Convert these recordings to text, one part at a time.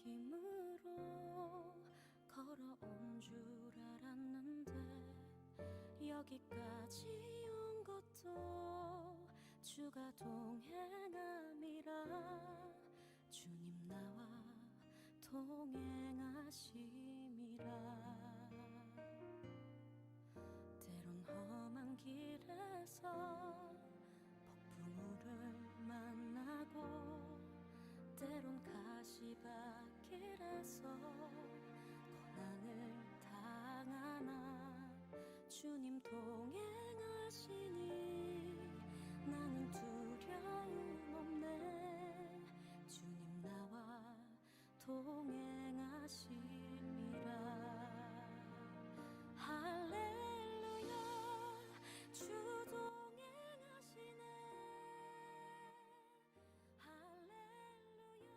힘으로 걸어온 줄 알았는데 여기까지 온 것도 주가 동행함이라 주님 나와 동행하심이라. 때론 험한 길에서 폭풍우를 만나고 때론 가시밭길에서 고난을 당하나 주님 동행하시니 나는 두려움 없네. 주님 나와 동행하심이라. 할렐루야 주 동행하시네. 할렐루야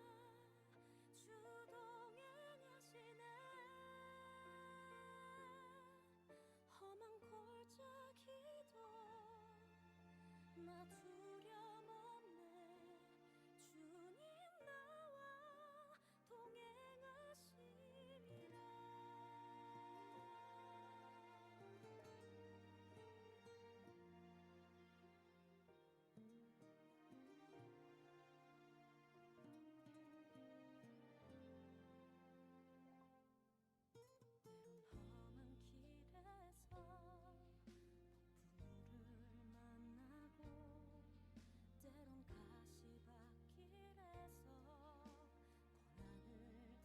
주 동행하시네. 험한 골짜기도 나 두려움 없네. 주님 나와 동행하심이라. 때론 험한 길에서 폭풍우를 만나고 때론 가시밭길에서 고난을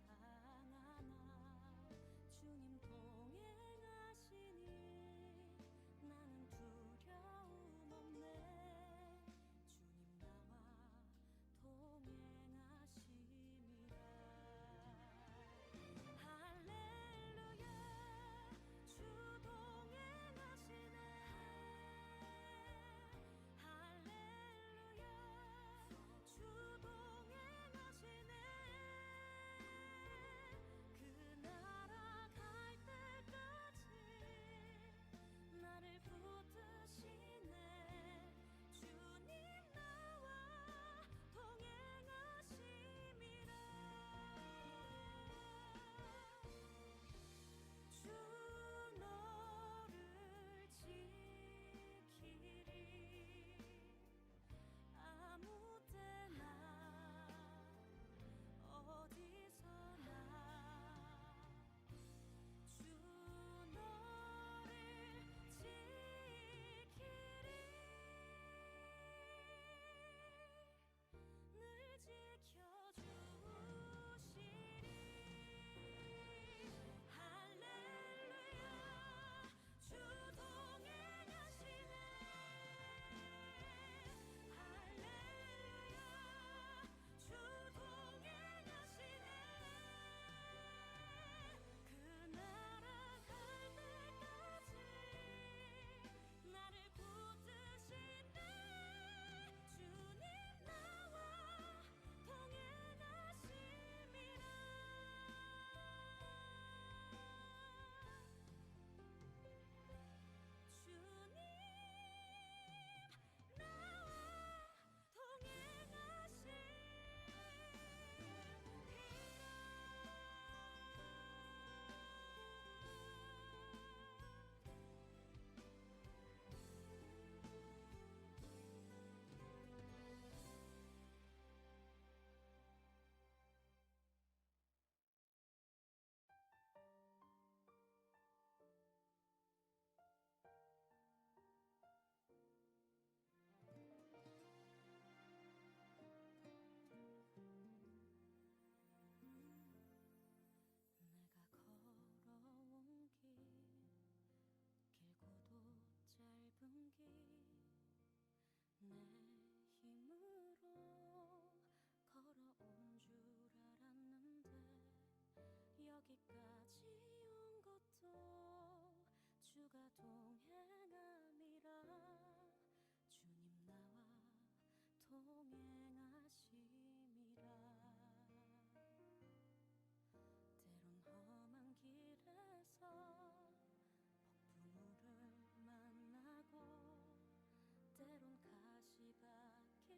당하나 주님 동행하시니 나는 두려움 없네. 주님 나와 동행하심이라. 할렐루야 주 동행하시네. 할렐루야 주 동행하시네. 그 나라 갈 때까지 나를 붙드시네. 주님 나와 동행하심이라. 주 너를 지키리. 아무 때나 어디서나 주 너를 지키리. 늘 지켜주시리. 할렐루야 주 동행하시네. 할렐루야 주 동행하시네. 그 나라 갈 때까지 나를 붙드시네. 주님 나와 동행하심이라. 주님 나와 내가 걸어온 길 길고도 짧은 길 내 힘으로 걸어온 줄 알았는데 여기까지 온 것도 주가 동행함이라. 주님 나와 동행하심이라. 때론 험한 길에서 폭풍우를 만나고 때론 가시밭길에서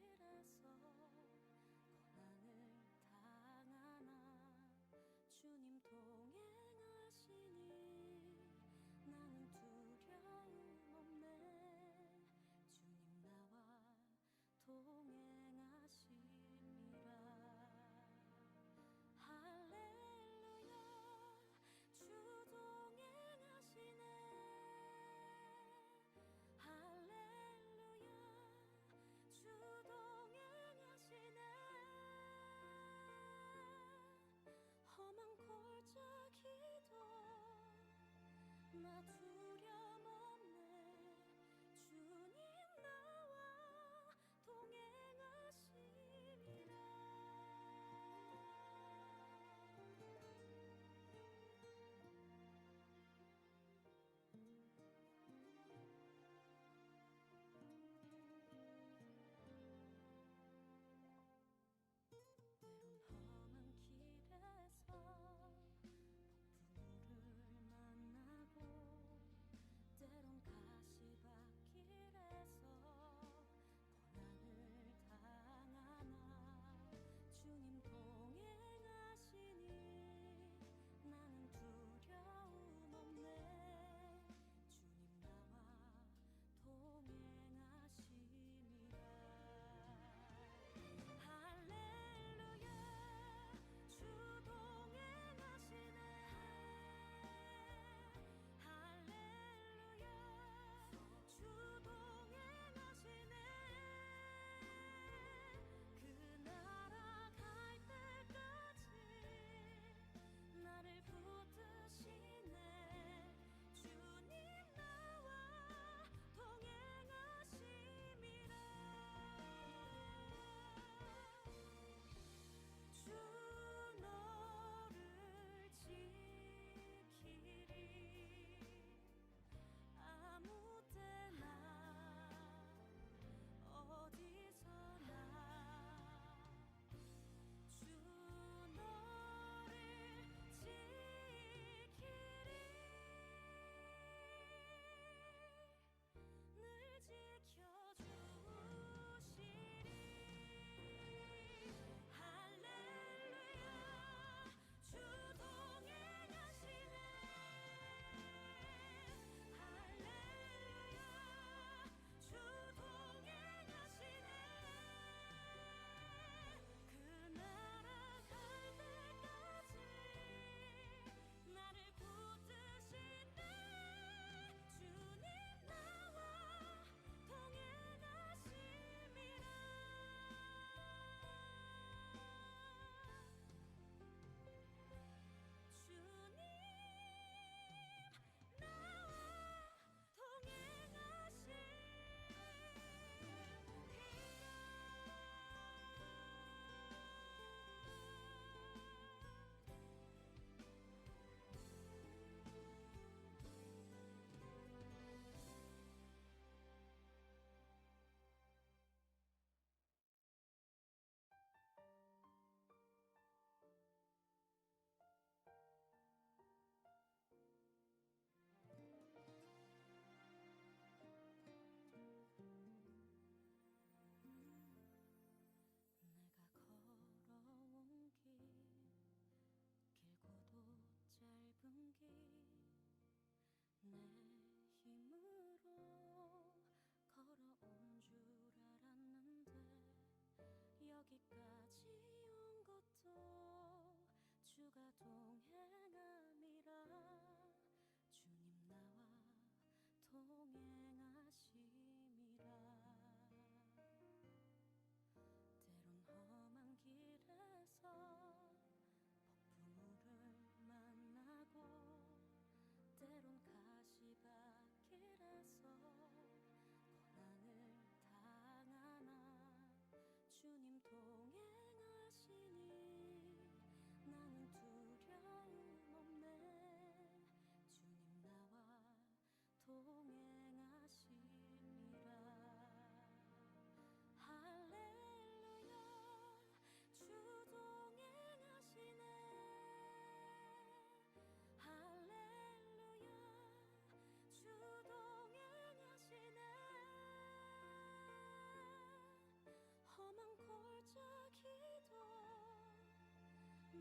고난을 당하나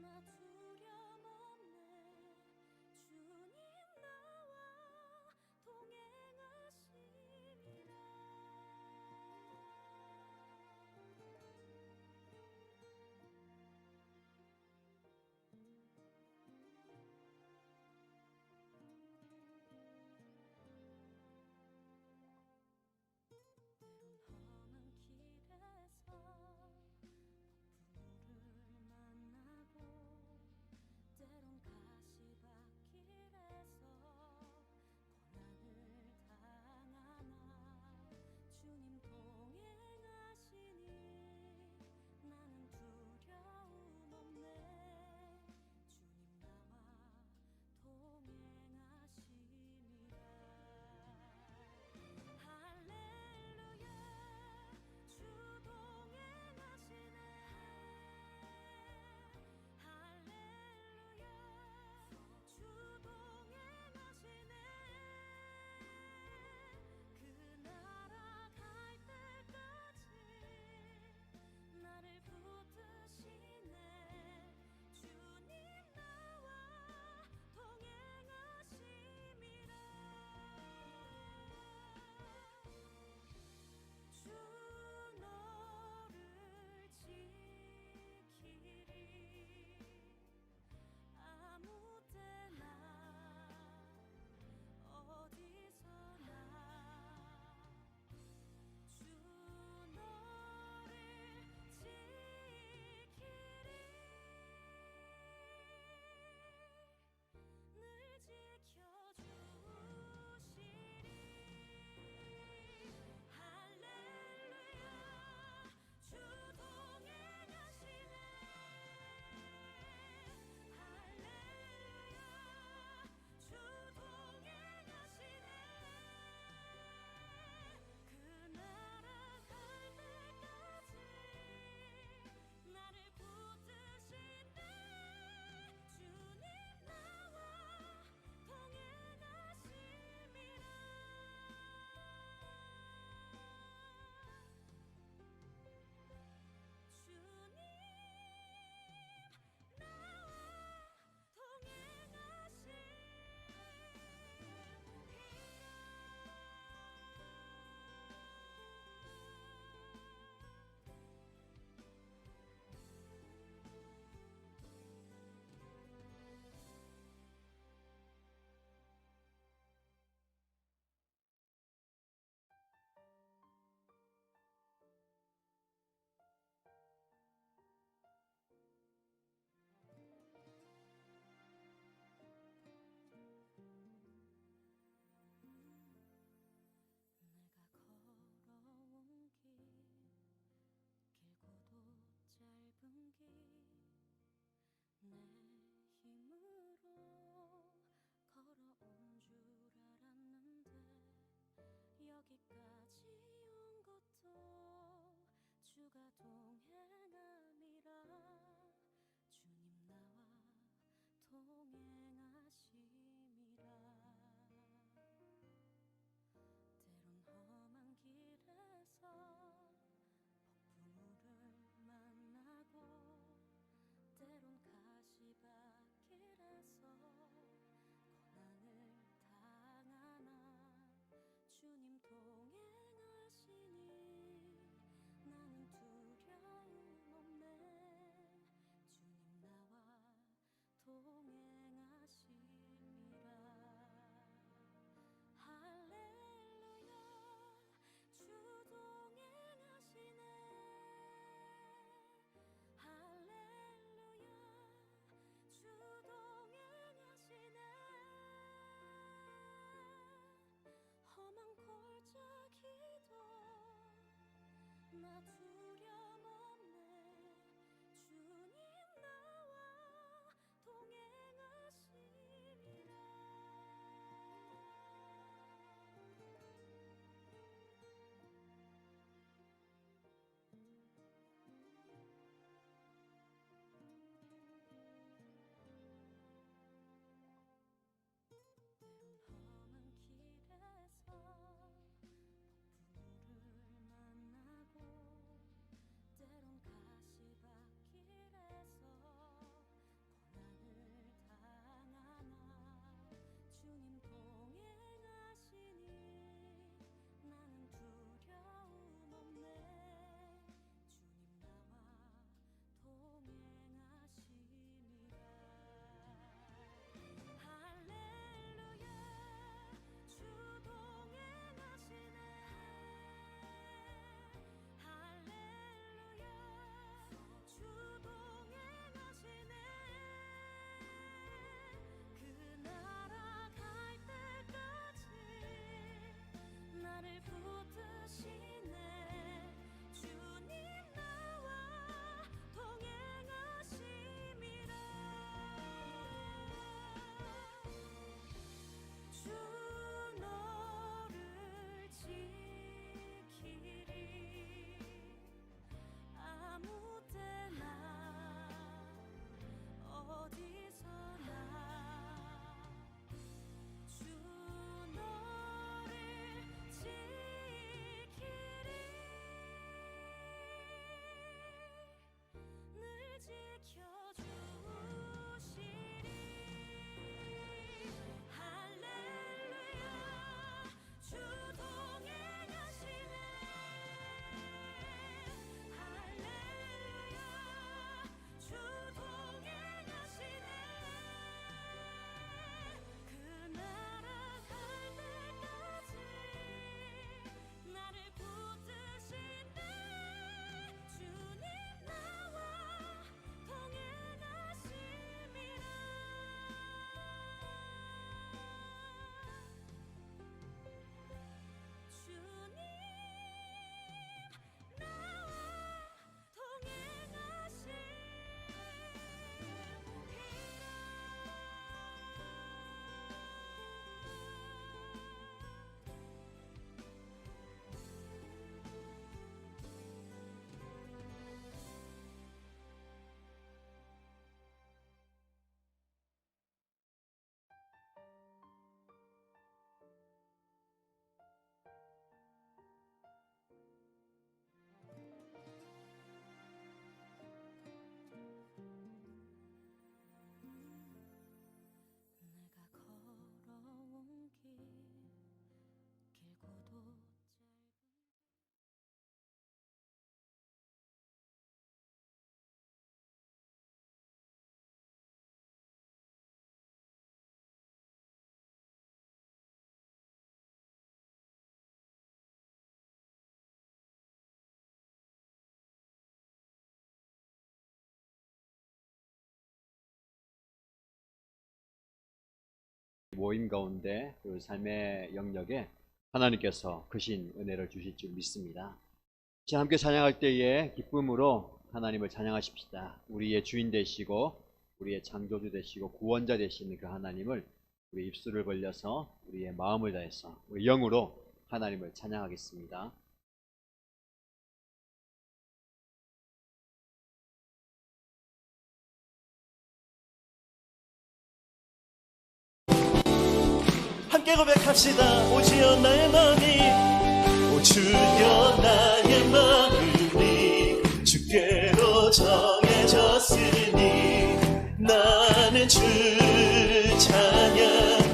나 두려움 없네. 주님 나와 동행하심이라. 때론 험한 길에서 폭풍우를 만나고, 때론 가시밭길에서 고난을 당하나 주님 동행하시니 나는 두려움 없네. 주님 나와 동행하심이라. 할렐루야, 주 동행하시네. 할렐루야, 주 동행하시네. 그 나라 갈 때까지 나를 붙드시네. 주님 나와 동행하심이라. 주 너를 지키리. 아무 때나 어디서나 주 너를 지키리. 늘 지켜주시리. 할렐루야, 주 동행하시네. 할렐루야, 주 동행하시네. 그 나라 갈 때까지 나를 붙드시네. 주님 나와 동행하심이라. 주님 나와 내가 걸어온 길, 길고도 짧은 길, 내 힘으로 걸어온 줄 알았는데 여기까지 온 것도 주가 동행함이라. 주님 나와 동행하심이라. 때론 험한 길에서 폭풍우를 만나고, 때론 가시밭길에서 고난을 당하나 주님 동행하시니 나는 두려움 없네. 주님 나와 동행하심이라. 할렐루야, 주 동행하시네. 할렐루야, 주 동행하시네. 험한 골짜 모임 가운데 그 삶의 영역에 하나님께서 크신 은혜를 주실 줄 믿습니다. 자, 함께 찬양할 때에 기쁨으로 하나님을 찬양하십시다. 우리의 주인 되시고 우리의 창조주 되시고 구원자 되시는 그 하나님을 우리 입술을 벌려서 우리의 마음을 다해서 우리 영으로 하나님을 찬양하겠습니다. 함께 고백합시다. 오주여 나의 마음이, 오주여 나의 마음이 주께로 정해졌으니 나는 주 찬양하리라.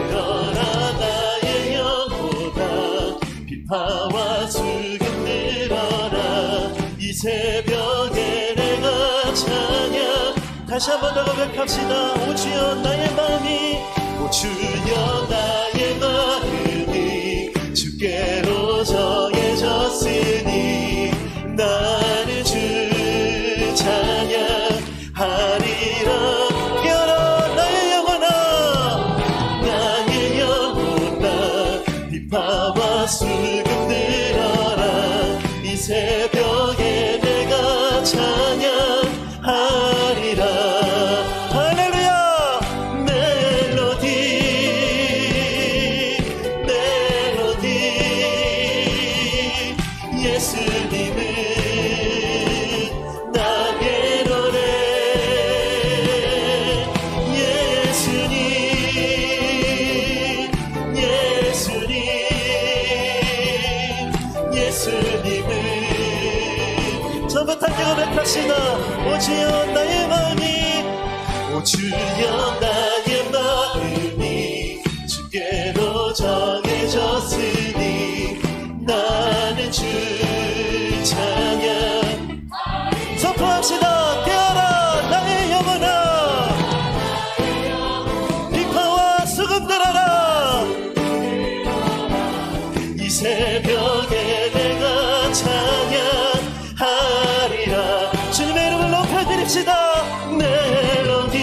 그러나 나의 영혼아 비파와 수금 늘어라. 이 새벽에 내가 찬양. 다시 한 번 더 고백합시다. 오주여 나의 마음이, 오주여 나의 마음이 주께로 정해졌으니 나는 주 찬양하리라. 깨어라 나의 영혼아, 나의 영혼아 비파와 수금 늘어라. 이 새벽에 내가 찬양하리라. 오주여 나의 마음이, 오주여 나의 마음이 주께로 정해졌으니 나는 주 찬양. 선포합시다. 깨어라 나의 영혼아 비파와 수금 들어라. 이 새벽에 내가 찬양하리라. 주님의 이름을 높여드립시다. 멜로디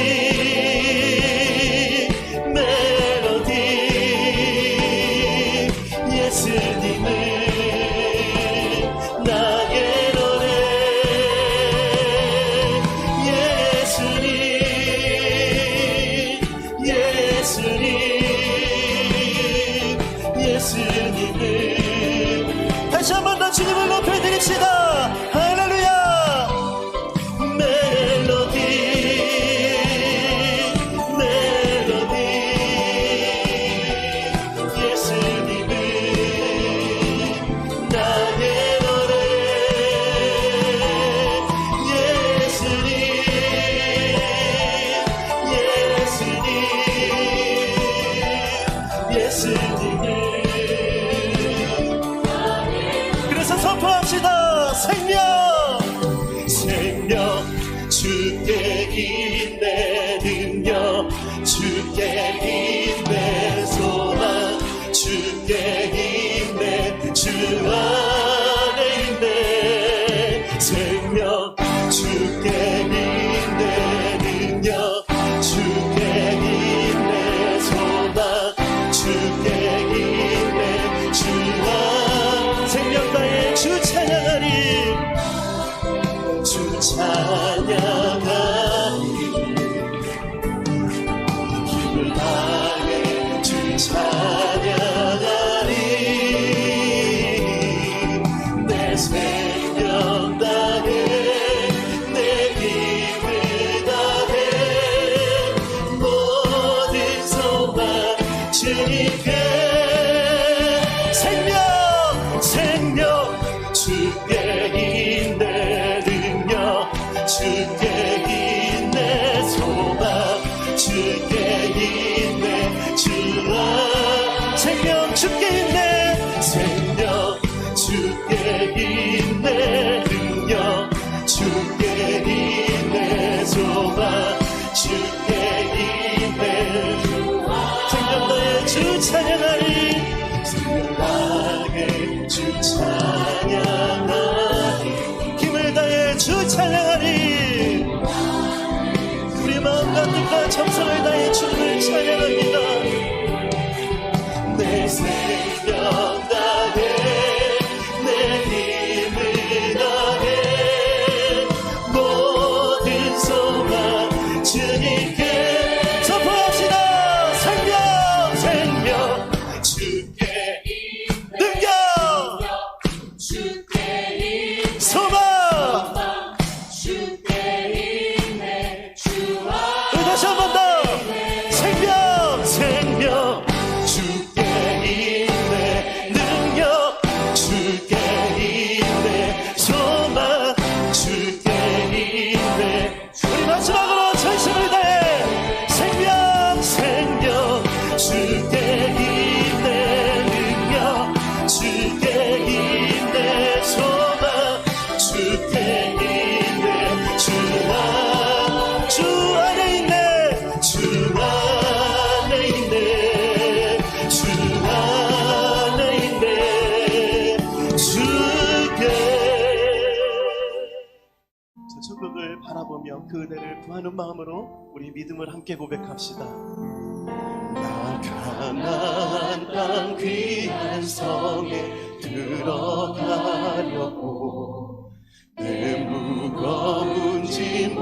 멜로디 예수님을 나의 노래. 예수님 예수님 예수님을. 다시 한 번 더 주님을 높여드립시다. 할렐루야. 그래서 선포합시다. 생명 생명 주께 있네 능력, 주께 있네 소망, 주께 있네 주 안에 있네. 생명 주께 있네 능력, 주께 있네 소망, 주께 있네 주 안. 생명 다해 주 찬양하리. 주 찬양하리. 힘을 다해 주 찬양하리. 내 생명 다해 내 힘을 다해 모든 소망 주님께. 생명 생명 주께 있네 능력, 주께 있네 소망, 주께 있네 주 안. 생명 주께 있네. 생명 주께 있네 능력, 주께 있네 소망, 주께 있네 주 안. 생명 너의 주 찬양하리. 생명 나의 주 찬양하리. 힘을 다해 주 찬양하리. 우리 마음 정성을 다해 주님을 찬양합니다. 내 생명 다해 내 힘을 다해 모든 소망 주님께 선포합시다. 생명 주께 능력 소망 우리 다시 한 번 더 생명 주께 있네 능력 주께 있네 소망 주께 있네 우리 마지막으로 전심을 다해 생명 주께 있네 능력 주께 있네 소망 주께 있네 주 안에 있네 주 안에 있네 주 안에 있네 주께 저 천국을 바라보며 그대를 구하는 마음으로 우리 믿음을 함께 고백합시다. 나 가나안 땅 귀한 성에 들어가려고 내 무거운 짐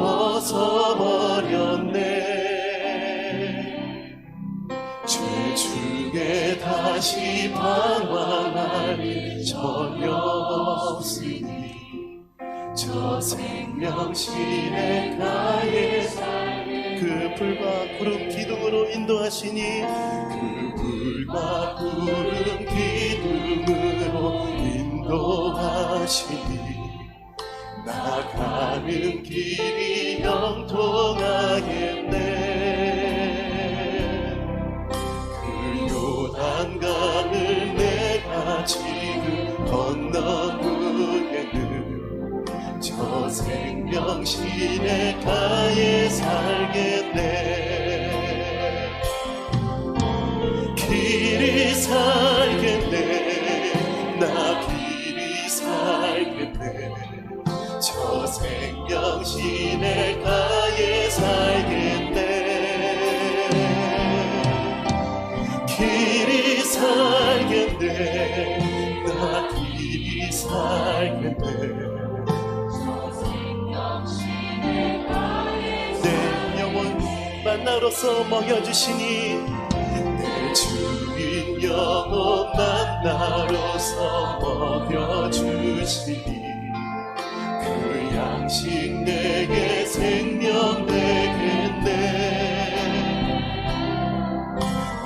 벗어버렸네. 죄 중에 다시 방황할 일 전혀 없으니 저 생명신의 가에 그 불과 구름 기둥으로 인도하시니 그 불과 구름 기둥으로 인도하시니 나가는 길이 형통하겠네. 그 요단강을 내가 지금 건너으면은 저 생명신의 가에 살겠네. 길이 살겠네. 나 길이 살겠네. 저 생명신의 가에 살겠네. 길이 살겠네. 나 길이 살겠네. 내 영혼 만나로서 먹여주시니 내 주인 영혼 만나로서 먹여주시니 그 양식 내게 생명 되겠네.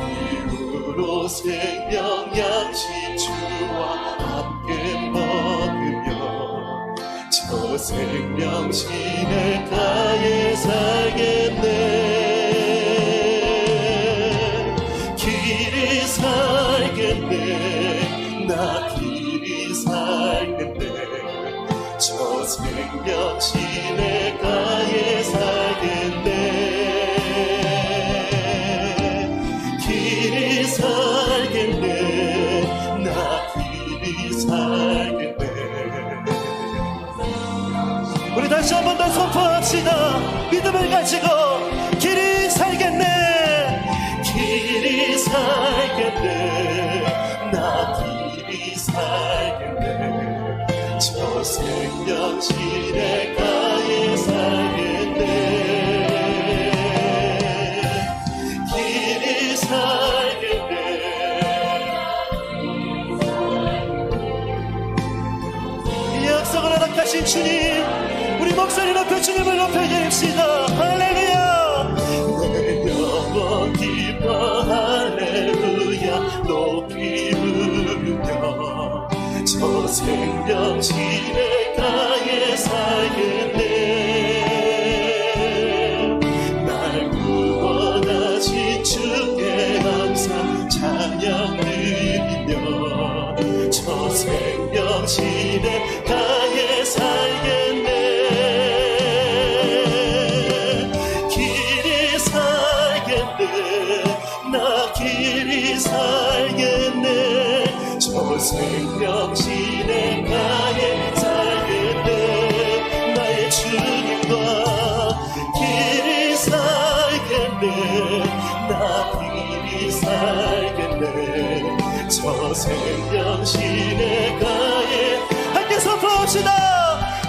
이후로 생명 양식 주와 함께 먹으며 저 생명신의 가에 살겠네. 길이 살겠네. 나 길이 살겠네. 저 생명신의 가에 살겠네. 길이 살겠네. 나 길이 살겠네. 우리 다시 한 번 더 선포합시다. 믿음을 가지고 길이 살겠네. 길이 살겠네. 나 길이 살겠네. 저 생명신의 가에 살겠네. 길이 살겠네. 이 약속을 허락하신 주님, 우리 목소리 높여 주님을 높여드립시다. 할렐루야. 내 영혼 기뻐 할렐루야 높이 부르며 저 생명신의 가에 살겠네. 날 구원하신 주께 항상 찬양 드리며 저 생명신의 가에 살겠네. 길이 살겠네. 나 길이 살겠네. 저 생명신의 가에 살겠네. 나의 주님과 길이 살겠네. 생명신의 가에 함께 선포합시다.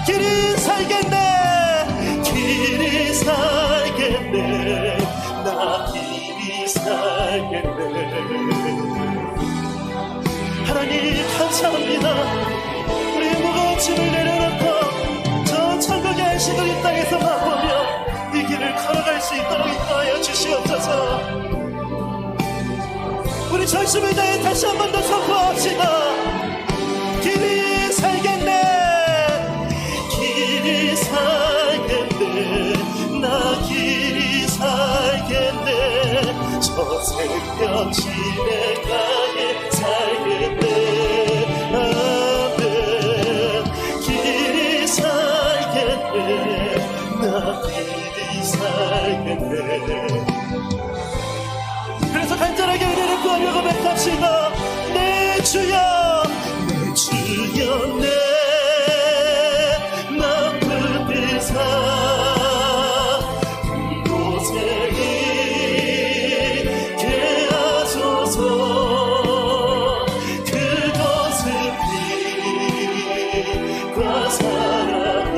길이 살겠네, 길이 살겠네, 나 길이 살겠네. 하나님 감사합니다. 우리 무거운 짐을 내려놓고 저 천국의 시도 이 땅에서 맛보며 이 길을 걸어갈 수 있도록 인도하여 주시옵소서. 우리 전심을 다해 다시 한 번 더 선포합시다. 길이 살겠네, 길이 살겠네, 나 길이 살겠네, 저 생명신의 가에 살겠네. 아멘. 길이 살겠네, 나 길이 살겠네. 그래서 간절하게 은혜를 구하려고 맥합시다. 내 주여, 내 주여, 내 맘 붙드사 이곳에 있게 하소서. 그곳은 빛과 사랑이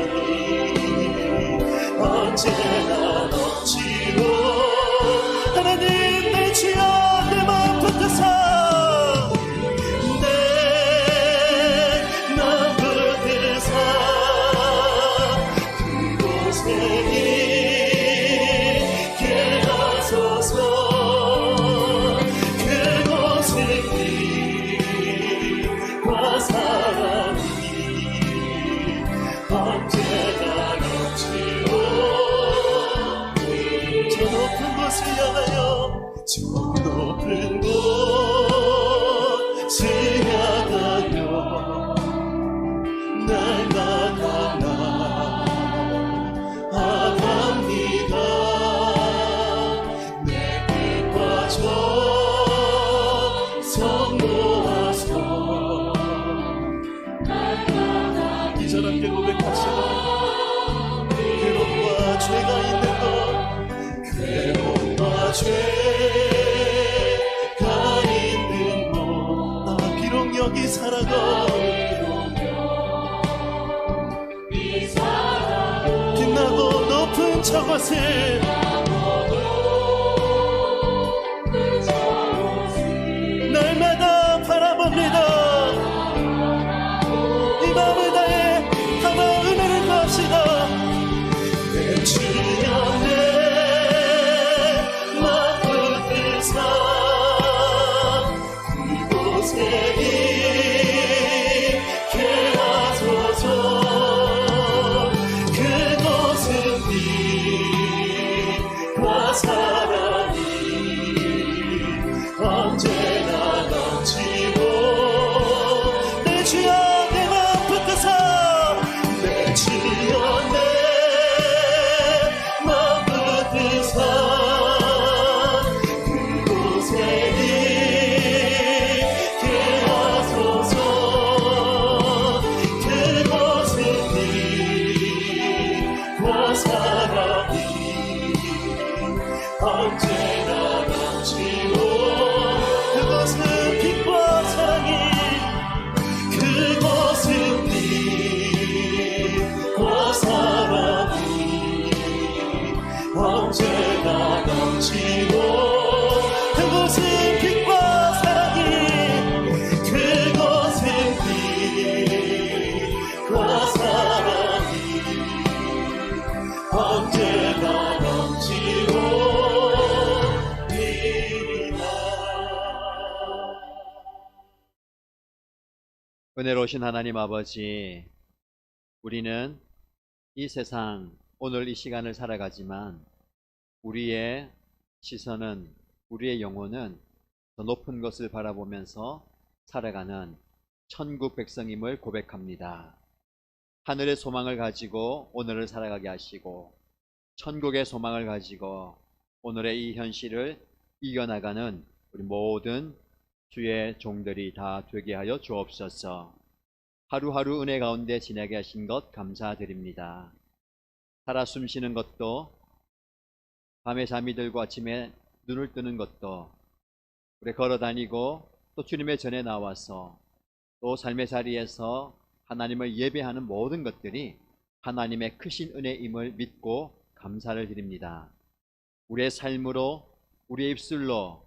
언제나 넘치고 하나님 내 주여 내 마음 붙드사 내 마음 붙드사 그곳에 있게 하소서. 그곳에 빛과 사랑이 언제나 넘치고 저 높은 곳을 향하여 저 높은 곳을 향하여 날마다 나아갑니다. 내 뜻과 정성 모아서 이전 함께 고백합시다. 괴로움과 죄가 있는 것, 괴로움과 죄가 있는 것, 나 비록 여기 살아가 빛나고 높은 저곳을 날마다 바라봅니다. 이 마음을 다해 하나 은혜를 구합시다. 내 주여 내 맘 붙드사 그곳에 있게 하소서. 그곳은 빛과 사랑이 언제나 넘치고 내 주여 내 맘 붙드사 내 주여 내 맘 붙드사 그곳에 있게 하소서. 그곳은 빛과 사랑이 언제나 넘치고 그곳은 빛과 사랑이 그곳은 빛과 사랑이 언제나 넘치고 그곳은 빛과 사랑이 그곳은 빛과 사랑이 언제나 넘치고 이리라. 은혜로우신 하나님 아버지, 우리는 이 세상, 오늘 이 시간을 살아가지만 우리의 시선은, 우리의 영혼은 더 높은 것을 바라보면서 살아가는 천국 백성임을 고백합니다. 하늘의 소망을 가지고 오늘을 살아가게 하시고 천국의 소망을 가지고 오늘의 이 현실을 이겨나가는 우리 모든 주의 종들이 다 되게 하여 주옵소서. 하루하루 은혜 가운데 지내게 하신 것 감사드립니다. 살아 숨쉬는 것도, 밤에 잠이 들고 아침에 눈을 뜨는 것도, 우리 걸어다니고 또 주님의 전에 나와서 또 삶의 자리에서 하나님을 예배하는 모든 것들이 하나님의 크신 은혜임을 믿고 감사를 드립니다. 우리의 삶으로, 우리의 입술로,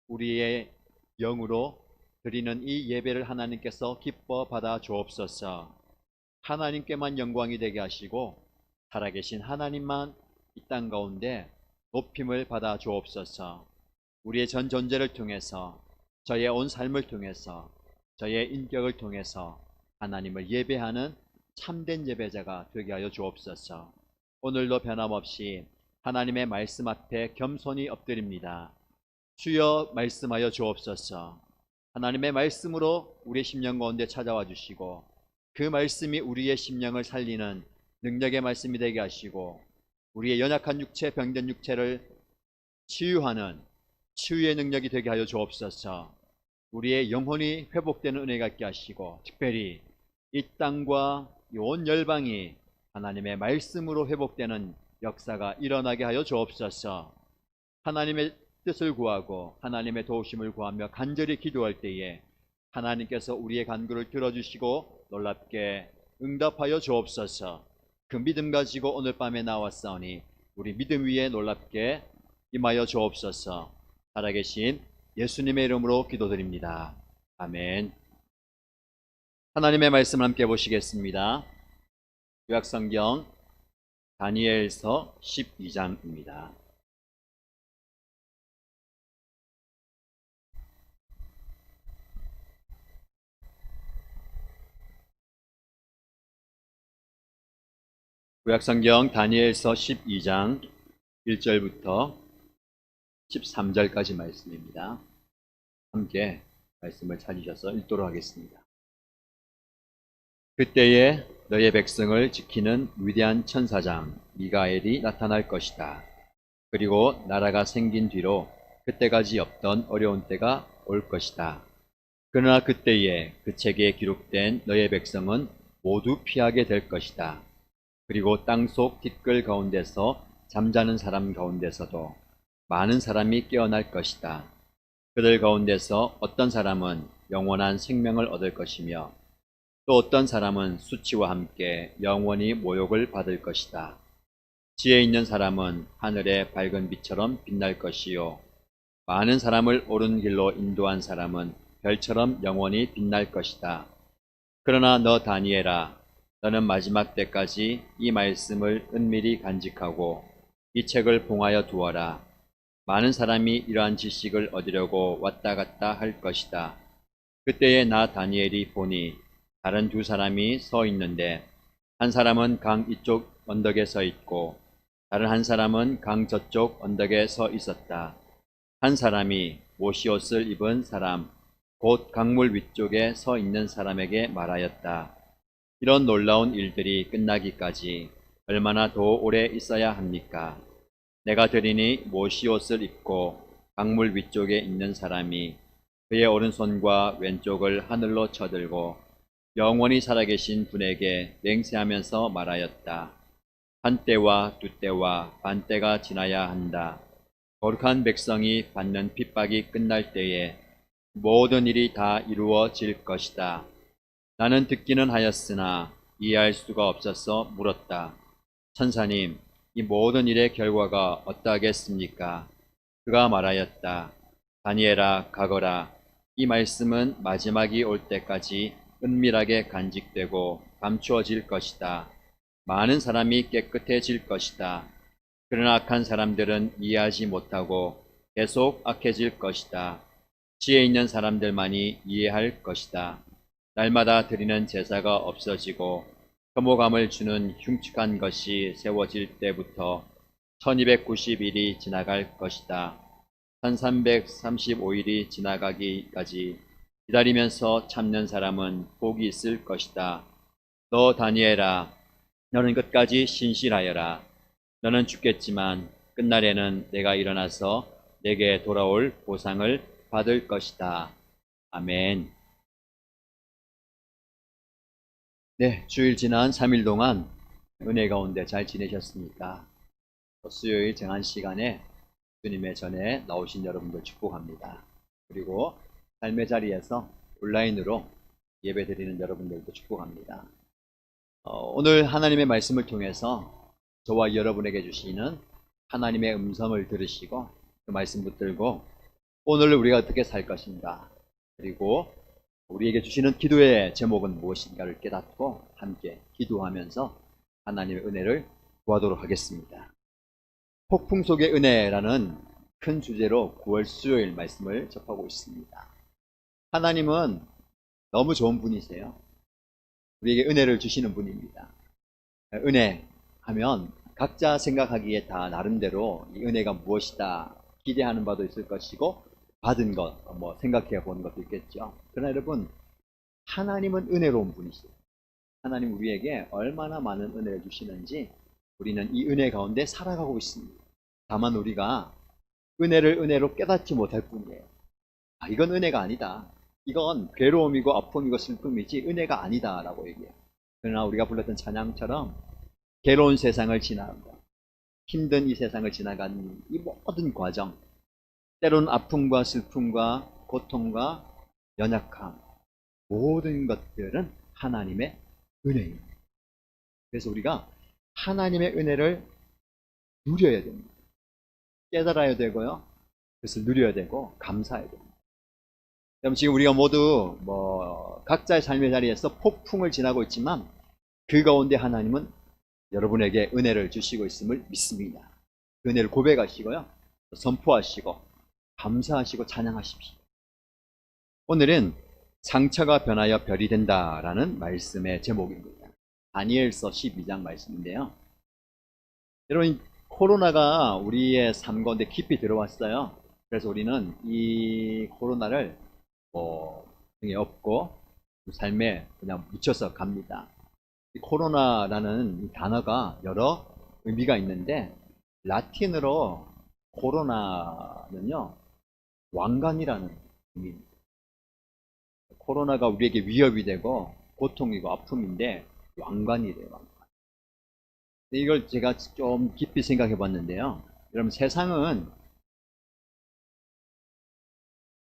우리의 영으로 드리는 이 예배를 하나님께서 기뻐 받아 주옵소서. 하나님께만 영광이 되게 하시고 살아계신 하나님만 이 땅 가운데 높임을 받아 주옵소서. 우리의 전 존재를 통해서, 저의 온 삶을 통해서, 저의 인격을 통해서 하나님을 예배하는 참된 예배자가 되게 하여 주옵소서. 오늘도 변함없이 하나님의 말씀 앞에 겸손히 엎드립니다. 주여 말씀하여 주옵소서. 하나님의 말씀으로 우리의 심령 가운데 찾아와 주시고 그 말씀이 우리의 심령을 살리는 능력의 말씀이 되게 하시고 우리의 연약한 육체, 병든 육체를 치유하는 치유의 능력이 되게 하여 주옵소서. 우리의 영혼이 회복되는 은혜가 있게 하시고 특별히 이 땅과 이 온 열방이 하나님의 말씀으로 회복되는 역사가 일어나게 하여 주옵소서. 하나님의 뜻을 구하고 하나님의 도우심을 구하며 간절히 기도할 때에 하나님께서 우리의 간구를 들어주시고 놀랍게 응답하여 주옵소서. 그 믿음 가지고 오늘 밤에 나왔사오니 우리 믿음 위에 놀랍게 임하여 주옵소서. 살아계신 예수님의 이름으로 기도드립니다. 아멘. 하나님의 말씀을 함께 보시겠습니다. 구약성경 다니엘서 12장입니다. 구약성경 다니엘서 12장 1절부터 13절까지 말씀입니다. 함께 말씀을 찾으셔서 읽도록 하겠습니다. 그때에 너의 백성을 지키는 위대한 천사장 미가엘이 나타날 것이다. 그리고 나라가 생긴 뒤로 그때까지 없던 어려운 때가 올 것이다. 그러나 그때에 그 책에 기록된 너의 백성은 모두 피하게 될 것이다. 그리고 땅속 티끌 가운데서 잠자는 사람 가운데서도 많은 사람이 깨어날 것이다. 그들 가운데서 어떤 사람은 영원한 생명을 얻을 것이며 또 어떤 사람은 수치와 함께 영원히 모욕을 받을 것이다. 지혜 있는 사람은 하늘의 밝은 빛처럼 빛날 것이요 많은 사람을 옳은 길로 인도한 사람은 별처럼 영원히 빛날 것이다. 그러나 너 다니엘아, 너는 마지막 때까지 이 말씀을 은밀히 간직하고 이 책을 봉하여 두어라. 많은 사람이 이러한 지식을 얻으려고 왔다 갔다 할 것이다. 그때에 나 다니엘이 보니 다른 두 사람이 서 있는데 한 사람은 강 이쪽 언덕에 서 있고 다른 한 사람은 강 저쪽 언덕에 서 있었다. 한 사람이 모시옷을 입은 사람, 곧 강물 위쪽에 서 있는 사람에게 말하였다. 이런 놀라운 일들이 끝나기까지 얼마나 더 오래 있어야 합니까? 내가 들으니 모시옷을 입고 강물 위쪽에 있는 사람이 그의 오른손과 왼쪽을 하늘로 쳐들고 영원히 살아계신 분에게 맹세하면서 말하였다. 한 때와 두 때와 반 때가 지나야 한다. 거룩한 백성이 받는 핍박이 끝날 때에 모든 일이 다 이루어질 것이다. 나는 듣기는 하였으나 이해할 수가 없어서 물었다. 천사님, 이 모든 일의 결과가 어떠하겠습니까? 그가 말하였다. 다니엘아, 가거라. 이 말씀은 마지막이 올 때까지 은밀하게 간직되고 감추어질 것이다. 많은 사람이 깨끗해질 것이다. 그러나 악한 사람들은 이해하지 못하고 계속 악해질 것이다. 지혜 있는 사람들만이 이해할 것이다. 날마다 드리는 제사가 없어지고 혐오감을 주는 흉측한 것이 세워질 때부터 1290일이 지나갈 것이다. 1335일이 지나가기까지 기다리면서 참는 사람은 복이 있을 것이다. 너 다니엘아, 너는 끝까지 신실하여라. 너는 죽겠지만 끝날에는 내가 일어나서 내게 돌아올 보상을 받을 것이다. 아멘. 네, 주일 지난 3일 동안 은혜 가운데 잘 지내셨습니까? 수요일 정한 시간에 주님의 전에 나오신 여러분들 축복합니다. 그리고 삶의 자리에서 온라인으로 예배 드리는 여러분들도 축복합니다. 오늘 하나님의 말씀을 통해서 저와 여러분에게 주시는 하나님의 음성을 들으시고 그 말씀 붙들고 오늘 우리가 어떻게 살 것인가, 그리고 우리에게 주시는 기도의 제목은 무엇인가를 깨닫고 함께 기도하면서 하나님의 은혜를 구하도록 하겠습니다. 폭풍 속의 은혜라는 큰 주제로 9월 수요일 말씀을 접하고 있습니다. 하나님은 너무 좋은 분이세요. 우리에게 은혜를 주시는 분입니다. 은혜 하면 각자 생각하기에 다 나름대로 이 은혜가 무엇이다 기대하는 바도 있을 것이고 받은 것 생각해 보는 것도 있겠죠. 그러나 여러분, 하나님은 은혜로운 분이시죠. 하나님 우리에게 얼마나 많은 은혜를 주시는지 우리는 이 은혜 가운데 살아가고 있습니다. 다만 우리가 은혜를 은혜로 깨닫지 못할 뿐이에요. 이건 은혜가 아니다, 이건 괴로움이고 아픔이고 슬픔이지 은혜가 아니다 라고 얘기해요. 그러나 우리가 불렀던 찬양처럼 괴로운 세상을 지나고 힘든 이 세상을 지나가는 이 모든 과정, 때로는 아픔과 슬픔과 고통과 연약함, 모든 것들은 하나님의 은혜입니다. 그래서 우리가 하나님의 은혜를 누려야 됩니다. 깨달아야 되고요, 그것을 누려야 되고 감사해야 됩니다. 그럼 지금 우리가 모두 각자의 삶의 자리에서 폭풍을 지나고 있지만 그 가운데 하나님은 여러분에게 은혜를 주시고 있음을 믿습니다. 그 은혜를 고백하시고요, 선포하시고 감사하시고 찬양하십시오. 오늘은 상처가 변하여 별이 된다라는 말씀의 제목입니다. 다니엘서 12장 말씀인데요. 여러분, 코로나가 우리의 삶 가운데 깊이 들어왔어요. 그래서 우리는 이 코로나를 등에 업고 삶에 그냥 묻혀서 갑니다. 이 코로나라는 이 단어가 여러 의미가 있는데 라틴어로 코로나는요, 왕관이라는 의미입니다. 코로나가 우리에게 위협이 되고 고통이고 아픔인데 왕관이래요, 왕관. 이걸 제가 좀 깊이 생각해 봤는데요. 여러분, 세상은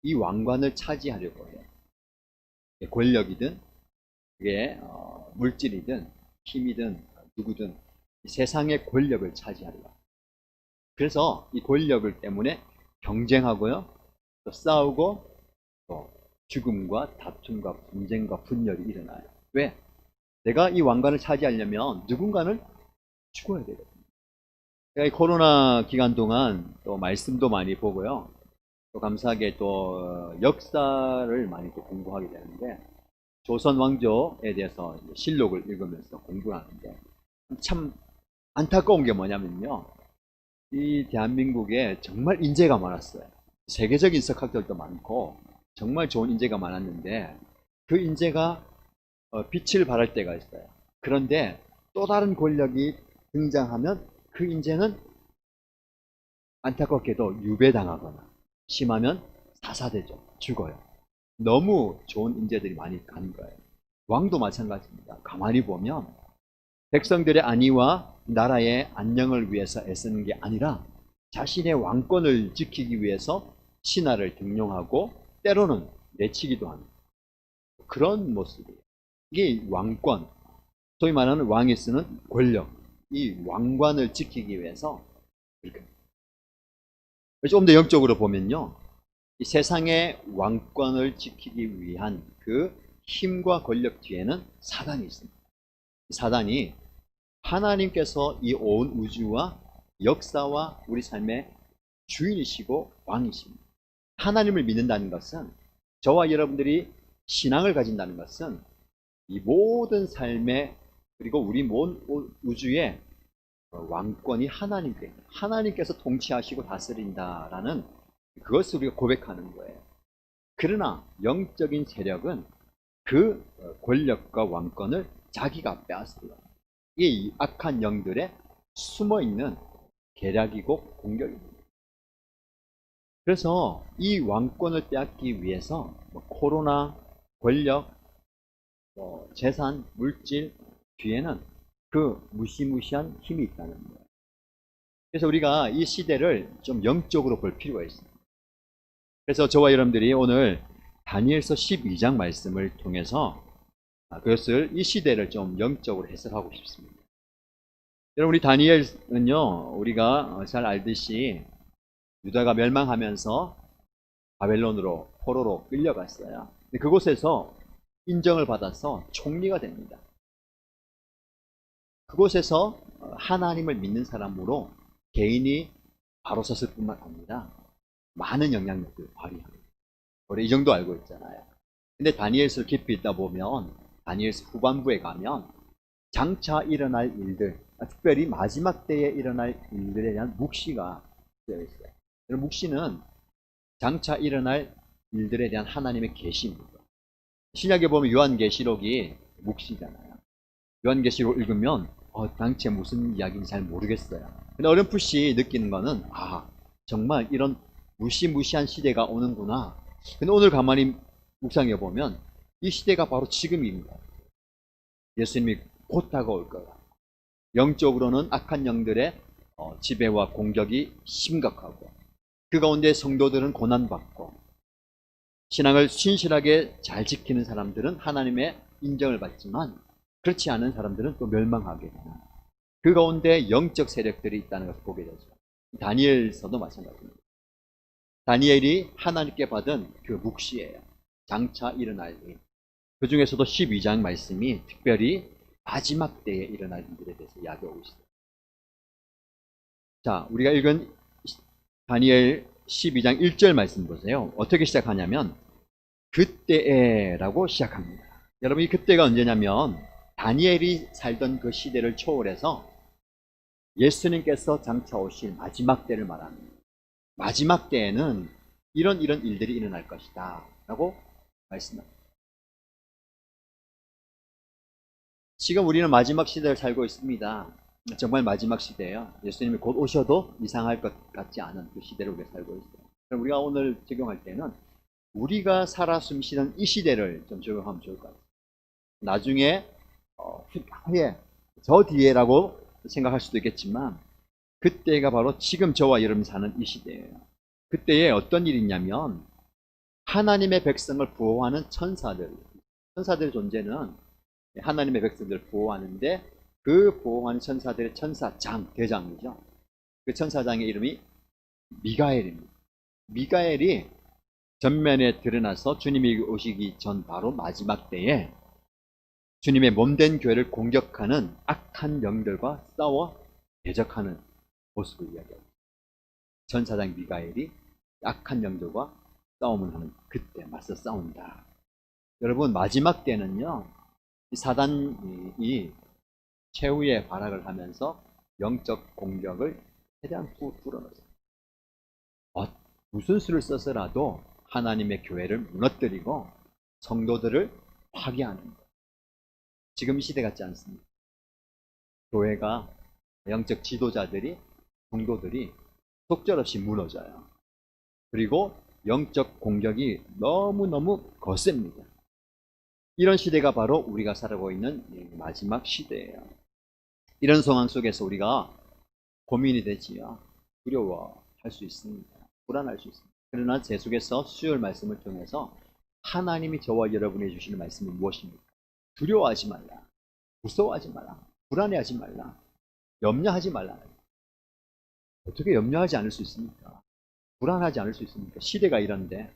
이 왕관을 차지하려고 해요. 권력이든 그게 물질이든 힘이든 누구든 이 세상의 권력을 차지하려고. 그래서 이 권력을 때문에 경쟁하고요, 또 싸우고 또 죽음과 다툼과 분쟁과 분열이 일어나요. 왜? 내가 이 왕관을 차지하려면 누군가는 죽어야 되거든요. 제가 이 코로나 기간 동안 또 말씀도 많이 보고요, 또 감사하게 또 역사를 많이 또 공부하게 되는데 조선 왕조에 대해서 실록을 읽으면서 공부를 하는데 참 안타까운 게 뭐냐면요, 이 대한민국에 정말 인재가 많았어요. 세계적인 석학들도 많고 정말 좋은 인재가 많았는데 그 인재가 빛을 발할 때가 있어요. 그런데 또 다른 권력이 등장하면 그 인재는 안타깝게도 유배당하거나 심하면 사사되죠. 죽어요. 너무 좋은 인재들이 많이 가는 거예요. 왕도 마찬가지입니다. 가만히 보면 백성들의 안위와 나라의 안녕을 위해서 애쓰는 게 아니라 자신의 왕권을 지키기 위해서 신하를 등용하고 때로는 내치기도 하는 그런 모습이에요. 이게 왕권, 소위 말하는 왕이 쓰는 권력, 이 왕관을 지키기 위해서 이렇게. 좀 더 영적으로 보면요, 이 세상의 왕권을 지키기 위한 그 힘과 권력 뒤에는 사단이 있습니다. 사단이 하나님께서 이 온 우주와 역사와 우리 삶의 주인이시고 왕이십니다. 하나님을 믿는다는 것은, 저와 여러분들이 신앙을 가진다는 것은 이 모든 삶의, 그리고 우리 온 우주의 왕권이 하나님께서 통치하시고 다스린다라는 그것을 우리가 고백하는 거예요. 그러나 영적인 세력은 그 권력과 왕권을 자기가 빼앗어요. 이게 악한 영들의 숨어있는 계략이고 공격입니다. 그래서 이 왕권을 빼앗기 위해서 코로나, 권력, 재산, 물질 뒤에는 그 무시무시한 힘이 있다는 거예요. 그래서 우리가 이 시대를 좀 영적으로 볼 필요가 있습니다. 그래서 저와 여러분들이 오늘 다니엘서 12장 말씀을 통해서 그것을 이 시대를 좀 영적으로 해석하고 싶습니다. 여러분, 우리 다니엘은요, 우리가 잘 알듯이 유다가 멸망하면서 바벨론으로 포로로 끌려갔어요. 근데 그곳에서 인정을 받아서 총리가 됩니다. 그곳에서 하나님을 믿는 사람으로 개인이 바로 섰을 뿐만 아니라 많은 영향력을 발휘합니다. 우리 이 정도 알고 있잖아요. 근데 다니엘서를 깊이 읽다 보면 다니엘서 후반부에 가면 장차 일어날 일들, 특별히 마지막 때에 일어날 일들에 대한 묵시가 되어 있어요. 여러분, 묵시는 장차 일어날 일들에 대한 하나님의 계시입니다. 신약에 보면 요한계시록이 묵시잖아요. 요한계시록 읽으면 당최 무슨 이야기인지 잘 모르겠어요. 근데 어렴풋이 느끼는 거는 정말 이런 무시무시한 시대가 오는구나. 근데 오늘 가만히 묵상해 보면 이 시대가 바로 지금입니다. 예수님이 곧 다가올 거야. 영적으로는 악한 영들의 지배와 공격이 심각하고 그 가운데 성도들은 고난받고 신앙을 신실하게 잘 지키는 사람들은 하나님의 인정을 받지만 그렇지 않은 사람들은 또 멸망하게 되는 그 가운데 영적 세력들이 있다는 것을 보게 되죠. 다니엘서도 마찬가지입니다. 다니엘이 하나님께 받은 그 묵시예요. 장차 일어날 일. 그 중에서도 12장 말씀이 특별히 마지막 때에 일어날 일들에 대해서 이야기하고 있어요. 자, 우리가 읽은 다니엘 12장 1절 말씀 보세요. 어떻게 시작하냐면 그때에라고 시작합니다. 여러분, 이 그때가 언제냐면 다니엘이 살던 그 시대를 초월해서 예수님께서 장차 오실 마지막 때를 말합니다. 마지막 때에는 이런 일들이 일어날 것이다 라고 말씀합니다. 지금 우리는 마지막 시대를 살고 있습니다. 정말 마지막 시대예요. 예수님이 곧 오셔도 이상할 것 같지 않은 그 시대를 우리가 살고 있어요. 그럼 우리가 오늘 적용할 때는 우리가 살아 숨쉬는 이 시대를 좀 적용하면 좋을 것 같아요. 나중에 후에 저 뒤에라고 생각할 수도 있겠지만 그때가 바로 지금 저와 여러분이 사는 이 시대예요. 그때에 어떤 일이 있냐면 하나님의 백성을 보호하는 천사들의 존재는 하나님의 백성들을 보호하는데 그 보호하는 천사들의 천사장, 대장이죠. 그 천사장의 이름이 미가엘입니다. 미가엘이 전면에 드러나서 주님이 오시기 전 바로 마지막 때에 주님의 몸된 교회를 공격하는 악한 영들과 싸워 대적하는 모습을 이야기합니다. 천사장 미가엘이 악한 영들과 싸움을 하는 그때 맞서 싸운다. 여러분, 마지막 때는요, 이 사단이 최후의 발악을 하면서 영적 공격을 최대한 불어넣어요. 무슨 수를 써서라도 하나님의 교회를 무너뜨리고 성도들을 파괴하는 거예요. 지금 이 시대 같지 않습니다. 교회가 영적 지도자들이 성도들이 속절없이 무너져요. 그리고 영적 공격이 너무너무 거셉니다. 이런 시대가 바로 우리가 살아가고 있는 마지막 시대예요. 이런 상황 속에서 우리가 고민이 되지요. 두려워할 수 있습니다. 불안할 수 있습니다. 그러나 제 속에서 수요일 말씀을 통해서 하나님이 저와 여러분에게 주시는 말씀이 무엇입니까? 두려워하지 말라. 무서워하지 말라. 불안해하지 말라. 염려하지 말라. 어떻게 염려하지 않을 수 있습니까? 불안하지 않을 수 있습니까? 시대가 이런데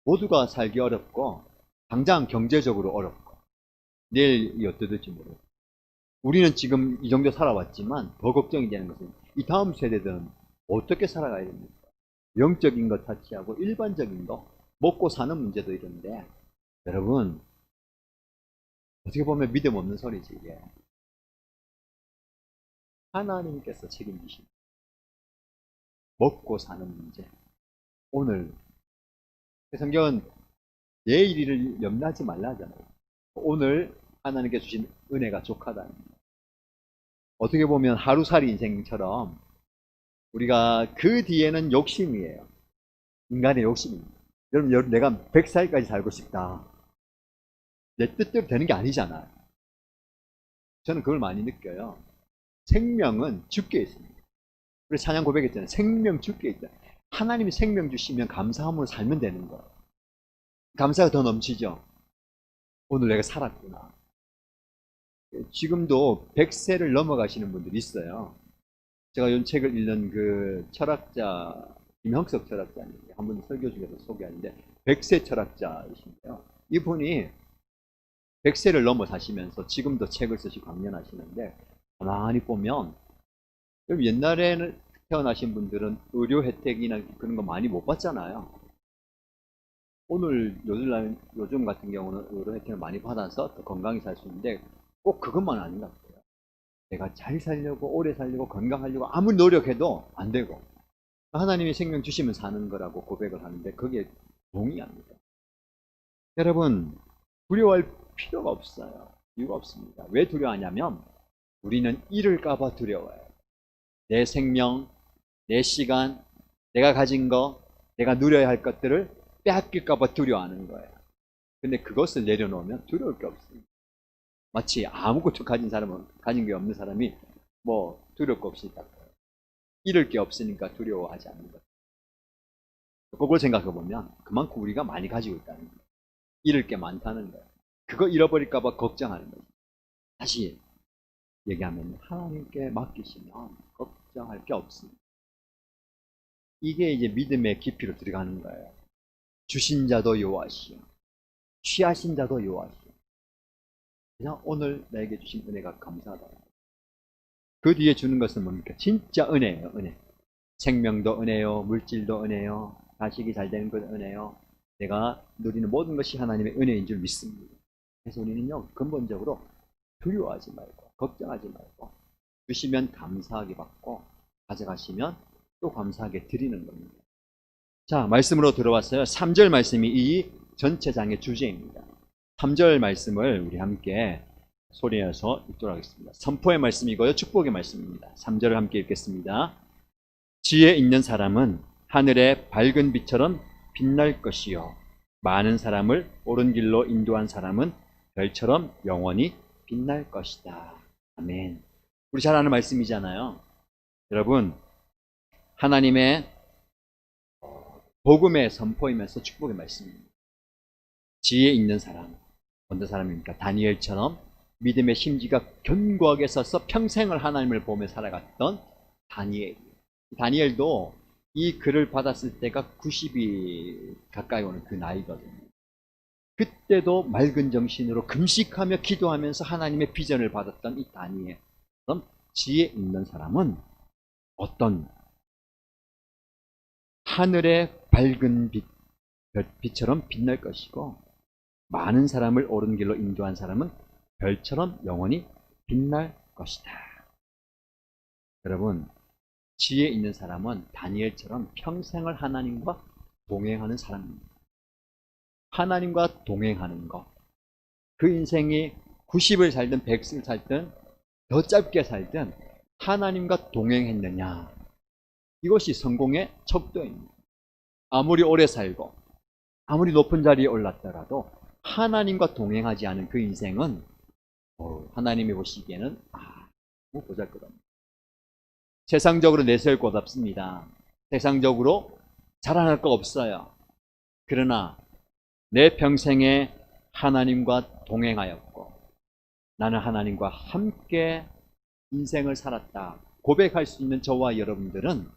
모두가 살기 어렵고 당장 경제적으로 어렵고 내일이 어떻게 될지 모르고 우리는 지금 이 정도 살아왔지만 더 걱정이 되는 것은 이 다음 세대들은 어떻게 살아가야 됩니까? 영적인 것 타치하고 일반적인 거 먹고 사는 문제도 이런데 여러분 어떻게 보면 믿음 없는 소리지 이게. 하나님께서 책임지십니다. 먹고 사는 문제. 오늘 성경은 내일을 염려하지 말라 하잖아요. 오늘 하나님께 주신 은혜가 족하다는 거예요. 어떻게 보면 하루살이 인생처럼 우리가 그 뒤에는 욕심이에요. 인간의 욕심입니다. 여러분, 내가 100살까지 살고 싶다. 내 뜻대로 되는 게 아니잖아요. 저는 그걸 많이 느껴요. 생명은 주께 있습니다. 우리 찬양 고백했잖아요. 생명 주께 있다. 하나님이 생명 주시면 감사함으로 살면 되는 거예요. 감사가 더 넘치죠. 오늘 내가 살았구나. 지금도 100세를 넘어가시는 분들이 있어요. 제가 이 책을 읽는 그 철학자 김형석 철학자님 한번 설교 중에서 소개하는데 100세 철학자이신데요. 이분이 100세를 넘어 사시면서 지금도 책을 쓰시고 강연하시는데 가만히 보면 옛날에는 태어나신 분들은 의료 혜택이나 그런 거 많이 못 받잖아요. 오늘 요즘 같은 경우는 의료 혜택을 많이 받아서 더 건강히 살 수 있는데 꼭 그것만 아닌 것 같아요. 내가 잘 살려고 오래 살려고 건강하려고 아무리 노력해도 안 되고 하나님이 생명 주시면 사는 거라고 고백을 하는데 거기에 동의합니다. 여러분 두려워할 필요가 없어요. 이유가 없습니다. 왜 두려워하냐면 우리는 잃을까봐 두려워해요. 내 생명, 내 시간, 내가 가진 거, 내가 누려야 할 것들을 빼앗길까봐 두려워하는 거예요. 근데 그것을 내려놓으면 두려울 게 없습니다. 마치 아무것도 가진 게 없는 사람이 뭐 두려울 거 없으니까 잃을 게 없으니까 두려워하지 않는 거예요. 그걸 생각해 보면 그만큼 우리가 많이 가지고 있다는 거예요. 잃을 게 많다는 거예요. 그거 잃어버릴까봐 걱정하는 거예요. 다시 얘기하면 하나님께 맡기시면 걱정할 게 없습니다. 이게 이제 믿음의 깊이로 들어가는 거예요. 주신 자도 여호와시요 취하신 자도 여호와시요. 그냥 오늘 나에게 주신 은혜가 감사하다. 그 뒤에 주는 것은 뭡니까? 진짜 은혜예요. 은혜. 생명도 은혜요, 물질도 은혜요, 자식이 잘 되는 것도 은혜요. 내가 누리는 모든 것이 하나님의 은혜인 줄 믿습니다. 그래서 우리는요 근본적으로 두려워하지 말고 걱정하지 말고 주시면 감사하게 받고 가져가시면 또 감사하게 드리는 겁니다. 자, 말씀으로 들어왔어요. 3절 말씀이 이 전체 장의 주제입니다. 3절 말씀을 우리 함께 소리내서 읽도록 하겠습니다. 선포의 말씀이고요, 축복의 말씀입니다. 3절을 함께 읽겠습니다. 지혜 있는 사람은 하늘의 밝은 빛처럼 빛날 것이요 많은 사람을 옳은 길로 인도한 사람은 별처럼 영원히 빛날 것이다. 아멘. 우리 잘 아는 말씀이잖아요. 여러분, 하나님의 복음의 선포이면서 축복의 말씀입니다. 지혜 있는 사람, 어떤 사람입니까? 다니엘처럼 믿음의 심지가 견고하게 서서 평생을 하나님을 보며 살아갔던 다니엘도 이 글을 받았을 때가 90이 가까이 오는 그 나이거든요. 그때도 맑은 정신으로 금식하며 기도하면서 하나님의 비전을 받았던 이 다니엘. 그럼 지혜 있는 사람은 어떤 하늘의 밝은 빛처럼 빛날 것이고 많은 사람을 옳은 길로 인도한 사람은 별처럼 영원히 빛날 것이다. 여러분, 지혜 있는 사람은 다니엘처럼 평생을 하나님과 동행하는 사람입니다. 하나님과 동행하는 것. 그 인생이 90을 살든 100을 살든 더 짧게 살든 하나님과 동행했느냐. 이것이 성공의 척도입니다. 아무리 오래 살고 아무리 높은 자리에 올랐더라도 하나님과 동행하지 않은 그 인생은 하나님이 보시기에는 뭐 보잘것없네. 세상적으로 내세울 것 없습니다. 세상적으로 자랑할 거 없어요. 그러나 내 평생에 하나님과 동행하였고 나는 하나님과 함께 인생을 살았다 고백할 수 있는 저와 여러분들은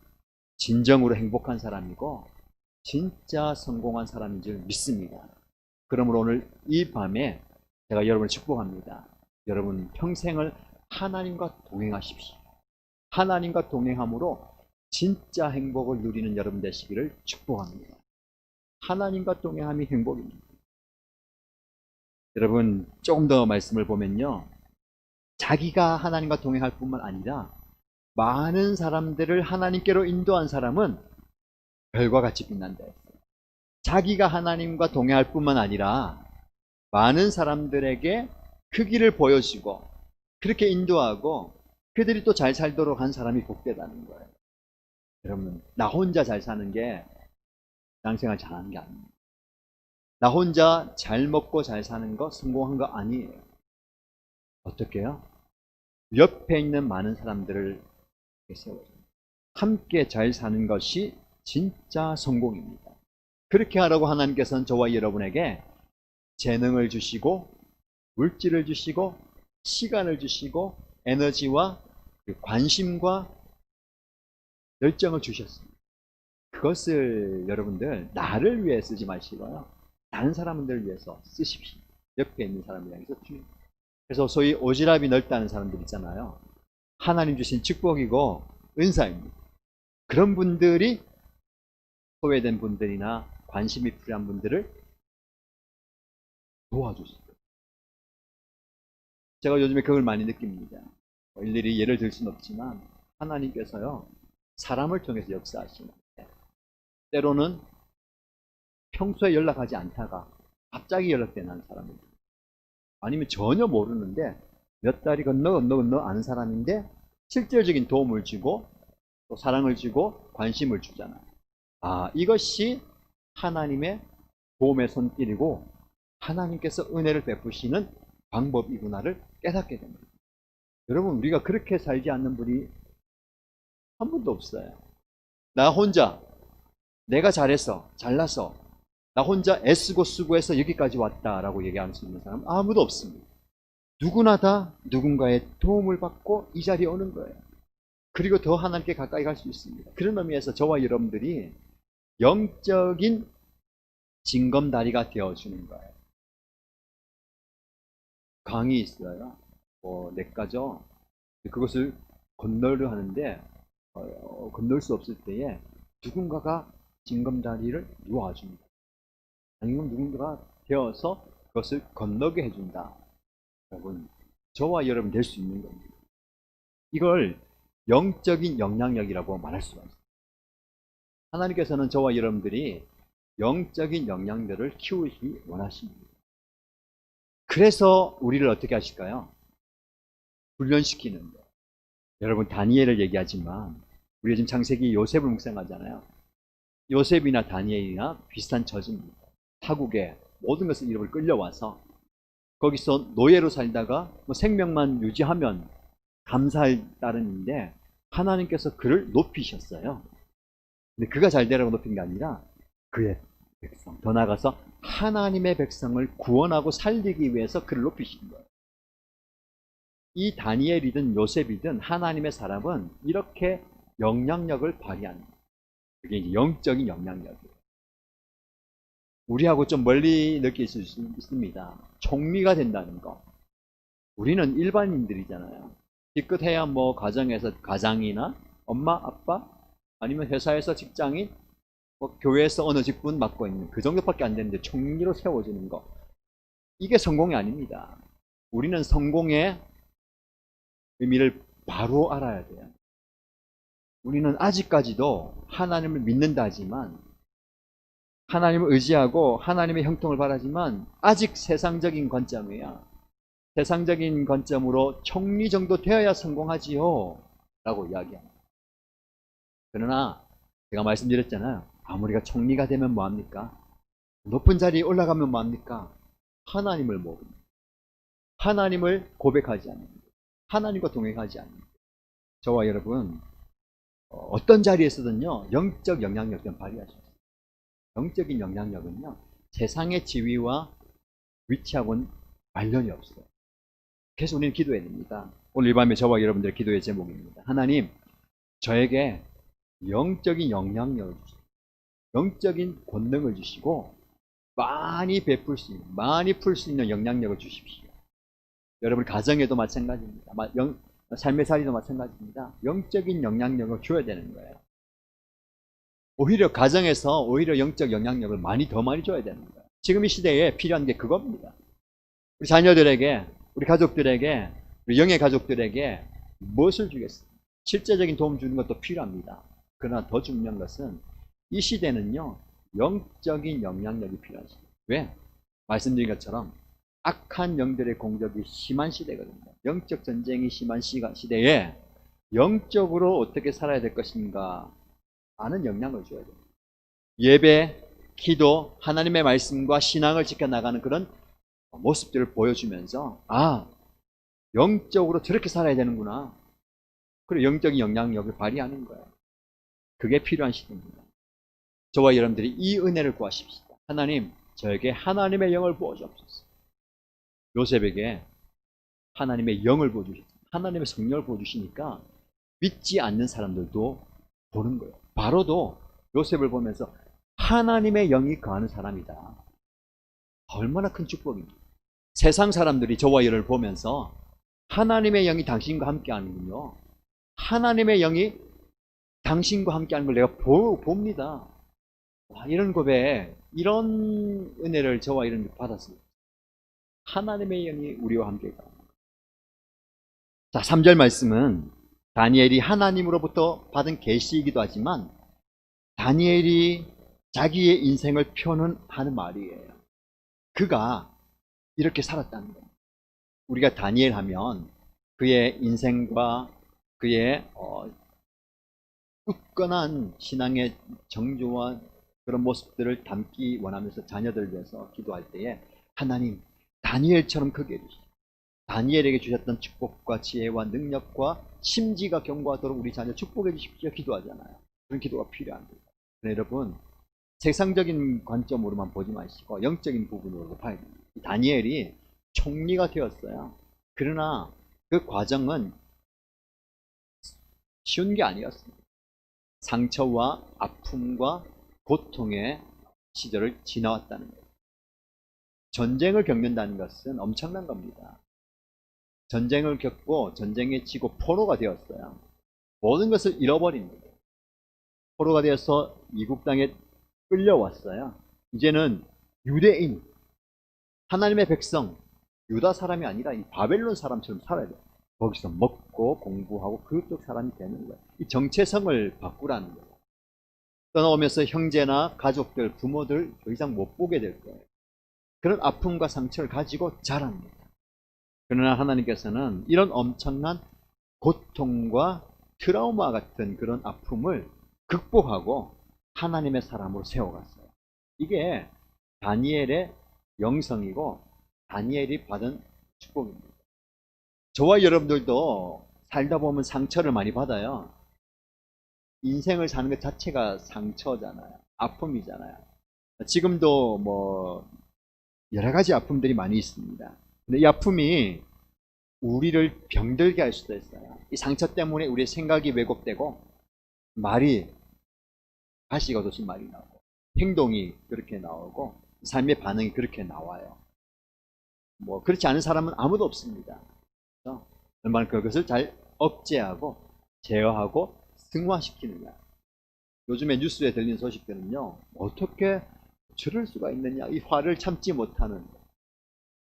진정으로 행복한 사람이고 진짜 성공한 사람인 줄 믿습니다. 그러므로 오늘 이 밤에 제가 여러분을 축복합니다. 여러분 평생을 하나님과 동행하십시오. 하나님과 동행함으로 진짜 행복을 누리는 여러분 되시기를 축복합니다. 하나님과 동행함이 행복입니다. 여러분 조금 더 말씀을 보면요, 자기가 하나님과 동행할 뿐만 아니라 많은 사람들을 하나님께로 인도한 사람은 별과 같이 빛난다 했어요. 자기가 하나님과 동행할 뿐만 아니라 많은 사람들에게 그 길을 보여주고 그렇게 인도하고 그들이 또 잘 살도록 한 사람이 복되다는 거예요. 여러분, 나 혼자 잘 사는 게 신앙생활 잘하는 게 아닙니다. 나 혼자 잘 먹고 잘 사는 거 성공한 거 아니에요. 어떻게 해요? 옆에 있는 많은 사람들을 세워줘요. 함께 잘 사는 것이 진짜 성공입니다. 그렇게 하라고 하나님께서는 저와 여러분에게 재능을 주시고 물질을 주시고 시간을 주시고 에너지와 관심과 열정을 주셨습니다. 그것을 여러분들 나를 위해 쓰지 마시고요. 다른 사람들을 위해서 쓰십시오. 옆에 있는 사람을 위해서 주님. 그래서 소위 오지랖이 넓다는 사람들 있잖아요. 하나님 주신 축복이고 은사입니다. 그런 분들이 소외된 분들이나 관심이 필요한 분들을 도와주세요. 제가 요즘에 그걸 많이 느낍니다. 일일이 예를 들 수는 없지만 하나님께서요 사람을 통해서 역사하시는데 때로는 평소에 연락하지 않다가 갑자기 연락되는 사람들, 아니면 전혀 모르는데 몇 달이 건너 아는 사람인데 실질적인 도움을 주고 또 사랑을 주고 관심을 주잖아요. 이것이 하나님의 도움의 손길이고 하나님께서 은혜를 베푸시는 방법이구나를 깨닫게 됩니다. 여러분, 우리가 그렇게 살지 않는 분이 한 분도 없어요. 나 혼자 내가 잘했어, 잘났어, 나 혼자 애쓰고 수고해서 여기까지 왔다라고 얘기할 수 있는 사람은 아무도 없습니다. 누구나 다 누군가의 도움을 받고 이 자리에 오는 거예요. 그리고 더 하나님께 가까이 갈 수 있습니다. 그런 의미에서 저와 여러분들이 영적인 징검다리가 되어주는 거예요. 강이 있어요. 네 가죠. 그것을 건너려 하는데 건널 수 없을 때에 누군가가 징검다리를 놓아줍니다. 아니면 누군가가 되어서 그것을 건너게 해준다. 여러분, 저와 여러분 될 수 있는 겁니다. 이걸 영적인 영향력이라고 말할 수가 있어요. 하나님께서는 저와 여러분들이 영적인 영향력을 키우시기 원하십니다. 그래서 우리를 어떻게 하실까요? 훈련시키는 거예요. 여러분, 다니엘을 얘기하지만 우리 지금 창세기 요셉을 묵상하잖아요. 요셉이나 다니엘이나 비슷한 처지입니다. 타국에 모든 것을 잃어버리고 끌려와서 거기서 노예로 살다가 생명만 유지하면 감사할 따름인데 하나님께서 그를 높이셨어요. 근데 그가 잘 되라고 높인 게 아니라 그의 백성, 더 나아가서 하나님의 백성을 구원하고 살리기 위해서 그를 높이신 거예요. 이 다니엘이든 요셉이든 하나님의 사람은 이렇게 영향력을 발휘하는 거예요. 그게 이제 영적인 영향력이에요. 우리하고 좀 멀리 느낄 수 있습니다. 총리가 된다는 거. 우리는 일반인들이잖아요. 기껏해야 가정에서 가장이나 엄마, 아빠, 아니면 회사에서 직장인, 교회에서 어느 직분 맡고 있는 그 정도밖에 안 되는데 총리로 세워지는 거. 이게 성공이 아닙니다. 우리는 성공의 의미를 바로 알아야 돼요. 우리는 아직까지도 하나님을 믿는다 하지만, 하나님을 의지하고 하나님의 형통을 바라지만 아직 세상적인 관점이야. 세상적인 관점으로 총리 정도 되어야 성공하지요 라고 이야기합니다. 그러나 제가 말씀드렸잖아요. 아무리가 총리가 되면 뭐합니까? 높은 자리에 올라가면 뭐합니까? 하나님을 모릅니다. 하나님을 고백하지 않습니다. 하나님과 동행하지 않습니다. 저와 여러분 어떤 자리에서든요 영적 영향력 좀 발휘하셔야 돼요. 영적인 영향력은요 세상의 지위와 위치하고는 관련이 없어요. 그래서 우리는 기도해야 됩니다. 오늘 이 밤에 저와 여러분들의 기도의 제목입니다. 하나님, 저에게 영적인 영향력을 주시고 영적인 권능을 주시고 많이 베풀 수 있는, 많이 풀 수 있는 영향력을 주십시오. 여러분 가정에도 마찬가지입니다. 삶의 자리도 마찬가지입니다. 영적인 영향력을 줘야 되는 거예요. 오히려 가정에서 오히려 영적 영향력을 더 많이 줘야 되는 거예요. 지금 이 시대에 필요한 게 그겁니다. 우리 자녀들에게, 우리 가족들에게, 우리 영의 가족들에게 무엇을 주겠습니까? 실제적인 도움 주는 것도 필요합니다. 그러나 더 중요한 것은 이 시대는요 영적인 영향력이 필요하죠. 왜? 말씀드린 것처럼 악한 영들의 공격이 심한 시대거든요. 영적 전쟁이 심한 시대에 영적으로 어떻게 살아야 될 것인가 아는 영향을 줘야 돼요. 예배, 기도, 하나님의 말씀과 신앙을 지켜나가는 그런 모습들을 보여주면서 영적으로 저렇게 살아야 되는구나. 그리고 영적인 영향력을 발휘하는 거예요. 그게 필요한 시대입니다. 저와 여러분들이 이 은혜를 구하십시다. 하나님, 저에게 하나님의 영을 부어주옵소서. 요셉에게 하나님의 영을 보여주셨어요. 하나님의 성령을 보여주시니까 믿지 않는 사람들도 보는 거예요. 바로도 요셉을 보면서 하나님의 영이 거하는 사람이다. 얼마나 큰 축복입니까? 세상 사람들이 저와 여를 보면서 하나님의 영이 당신과 함께 하는군요. 하나님의 영이 당신과 함께 하는 걸 내가 봅니다. 와, 이런 고백, 이런 은혜를 저와 이런 받았습니다. 하나님의 영이 우리와 함께 가. 자, 3절 말씀은 다니엘이 하나님으로부터 받은 계시이기도 하지만 다니엘이 자기의 인생을 표현하는 말이에요. 그가 이렇게 살았다는 거예요. 우리가 다니엘 하면 그의 인생과 그의 굳건한 신앙의 정조와 그런 모습들을 담기 원하면서 자녀들을 위해서 기도할 때에 하나님, 다니엘처럼 크게 해주시오. 다니엘에게 주셨던 축복과 지혜와 능력과 심지가 견고하도록 우리 자녀 축복해 주십시오. 기도하잖아요. 그런 기도가 필요합니다. 여러분, 세상적인 관점으로만 보지 마시고 영적인 부분으로도 봐야 됩니다. 다니엘이 총리가 되었어요. 그러나 그 과정은 쉬운 게 아니었습니다. 상처와 아픔과 고통의 시절을 지나왔다는 거예요. 전쟁을 겪는다는 것은 엄청난 겁니다. 전쟁을 겪고 전쟁에 지고 포로가 되었어요. 모든 것을 잃어버립니다. 포로가 되어서 미국 땅에 끌려왔어요. 이제는 유대인, 하나님의 백성, 유다 사람이 아니라 이 바벨론 사람처럼 살아야 돼요. 거기서 먹고 공부하고 그쪽 사람이 되는 거예요. 이 정체성을 바꾸라는 거예요. 떠나오면서 형제나 가족들, 부모들 더 이상 못 보게 될 거예요. 그런 아픔과 상처를 가지고 자랍니다. 그러나 하나님께서는 이런 엄청난 고통과 트라우마 같은 그런 아픔을 극복하고 하나님의 사람으로 세워갔어요. 이게 다니엘의 영성이고 다니엘이 받은 축복입니다. 저와 여러분들도 살다 보면 상처를 많이 받아요. 인생을 사는 것 자체가 상처잖아요. 아픔이잖아요. 지금도 뭐 여러 가지 아픔들이 많이 있습니다. 근데 이 아픔이 우리를 병들게 할 수도 있어요. 이 상처 때문에 우리의 생각이 왜곡되고 말이 가시가 돋친 말이 나오고 행동이 그렇게 나오고 삶의 반응이 그렇게 나와요. 뭐 그렇지 않은 사람은 아무도 없습니다. 그렇죠? 얼마나 그것을 잘 억제하고 제어하고 승화시키느냐. 요즘에 뉴스에 들린 소식들은요, 어떻게 저럴 수가 있느냐, 이 화를 참지 못하는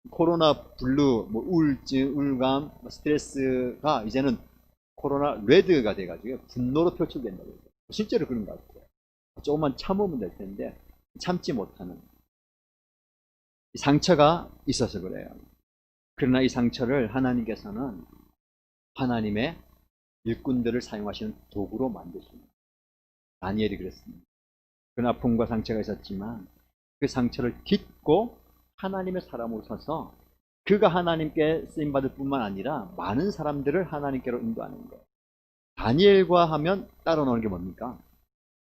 코로나 블루, 뭐 우울증, 우울감, 스트레스가 이제는 코로나 레드가 돼가지고 분노로 표출된다고 해요. 실제로 그런 것 같아요. 조금만 참으면 될 텐데 참지 못하는 상처가 있어서 그래요. 그러나 이 상처를 하나님께서는 하나님의 일꾼들을 사용하시는 도구로 만드십니다. 다니엘이 그랬습니다. 그런 아픔과 상처가 있었지만 그 상처를 딛고 하나님의 사람으로 서서 그가 하나님께 쓰임받을 뿐만 아니라 많은 사람들을 하나님께로 인도하는 거예요. 다니엘과 하면 따로 나오는 게 뭡니까?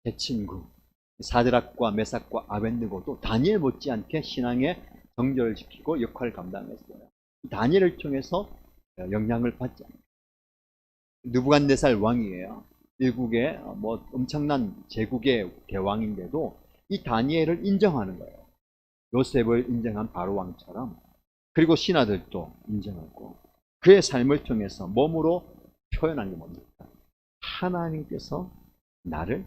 제 친구 사드락과 메삭과 아벳느고도 다니엘 못지않게 신앙의 정절을 지키고 역할을 감당했어요. 다니엘을 통해서 영향을 받지 않아요. 느부갓네살 왕이에요. 일국의 뭐 엄청난 제국의 대왕인데도 이 다니엘을 인정하는 거예요. 요셉을 인정한 바로 왕처럼. 그리고 신하들도 인정하고 그의 삶을 통해서 몸으로 표현한 게 뭡니까? 하나님께서 나를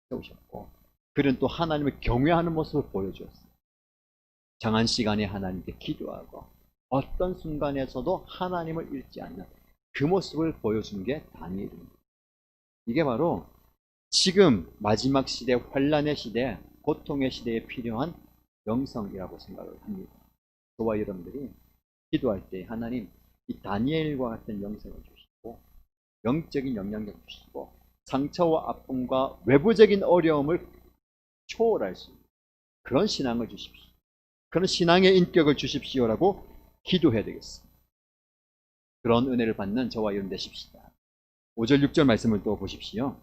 세우셨고 그는 또 하나님을 경외하는 모습을 보여주었어요. 정한 시간에 하나님께 기도하고 어떤 순간에서도 하나님을 잃지 않는 그 모습을 보여준 게 다니엘입니다. 이게 바로 지금 마지막 시대, 환란의 시대, 고통의 시대에 필요한 영성이라고 생각을 합니다. 저와 여러분들이 기도할 때 하나님 이 다니엘과 같은 영성을 주시고 영적인 영향력 주시고 상처와 아픔과 외부적인 어려움을 초월할 수 있는 그런 신앙을 주십시오. 그런 신앙의 인격을 주십시오라고 기도해야 되겠습니다. 그런 은혜를 받는 저와 여러분 되십시다. 5절 6절 말씀을 또 보십시오.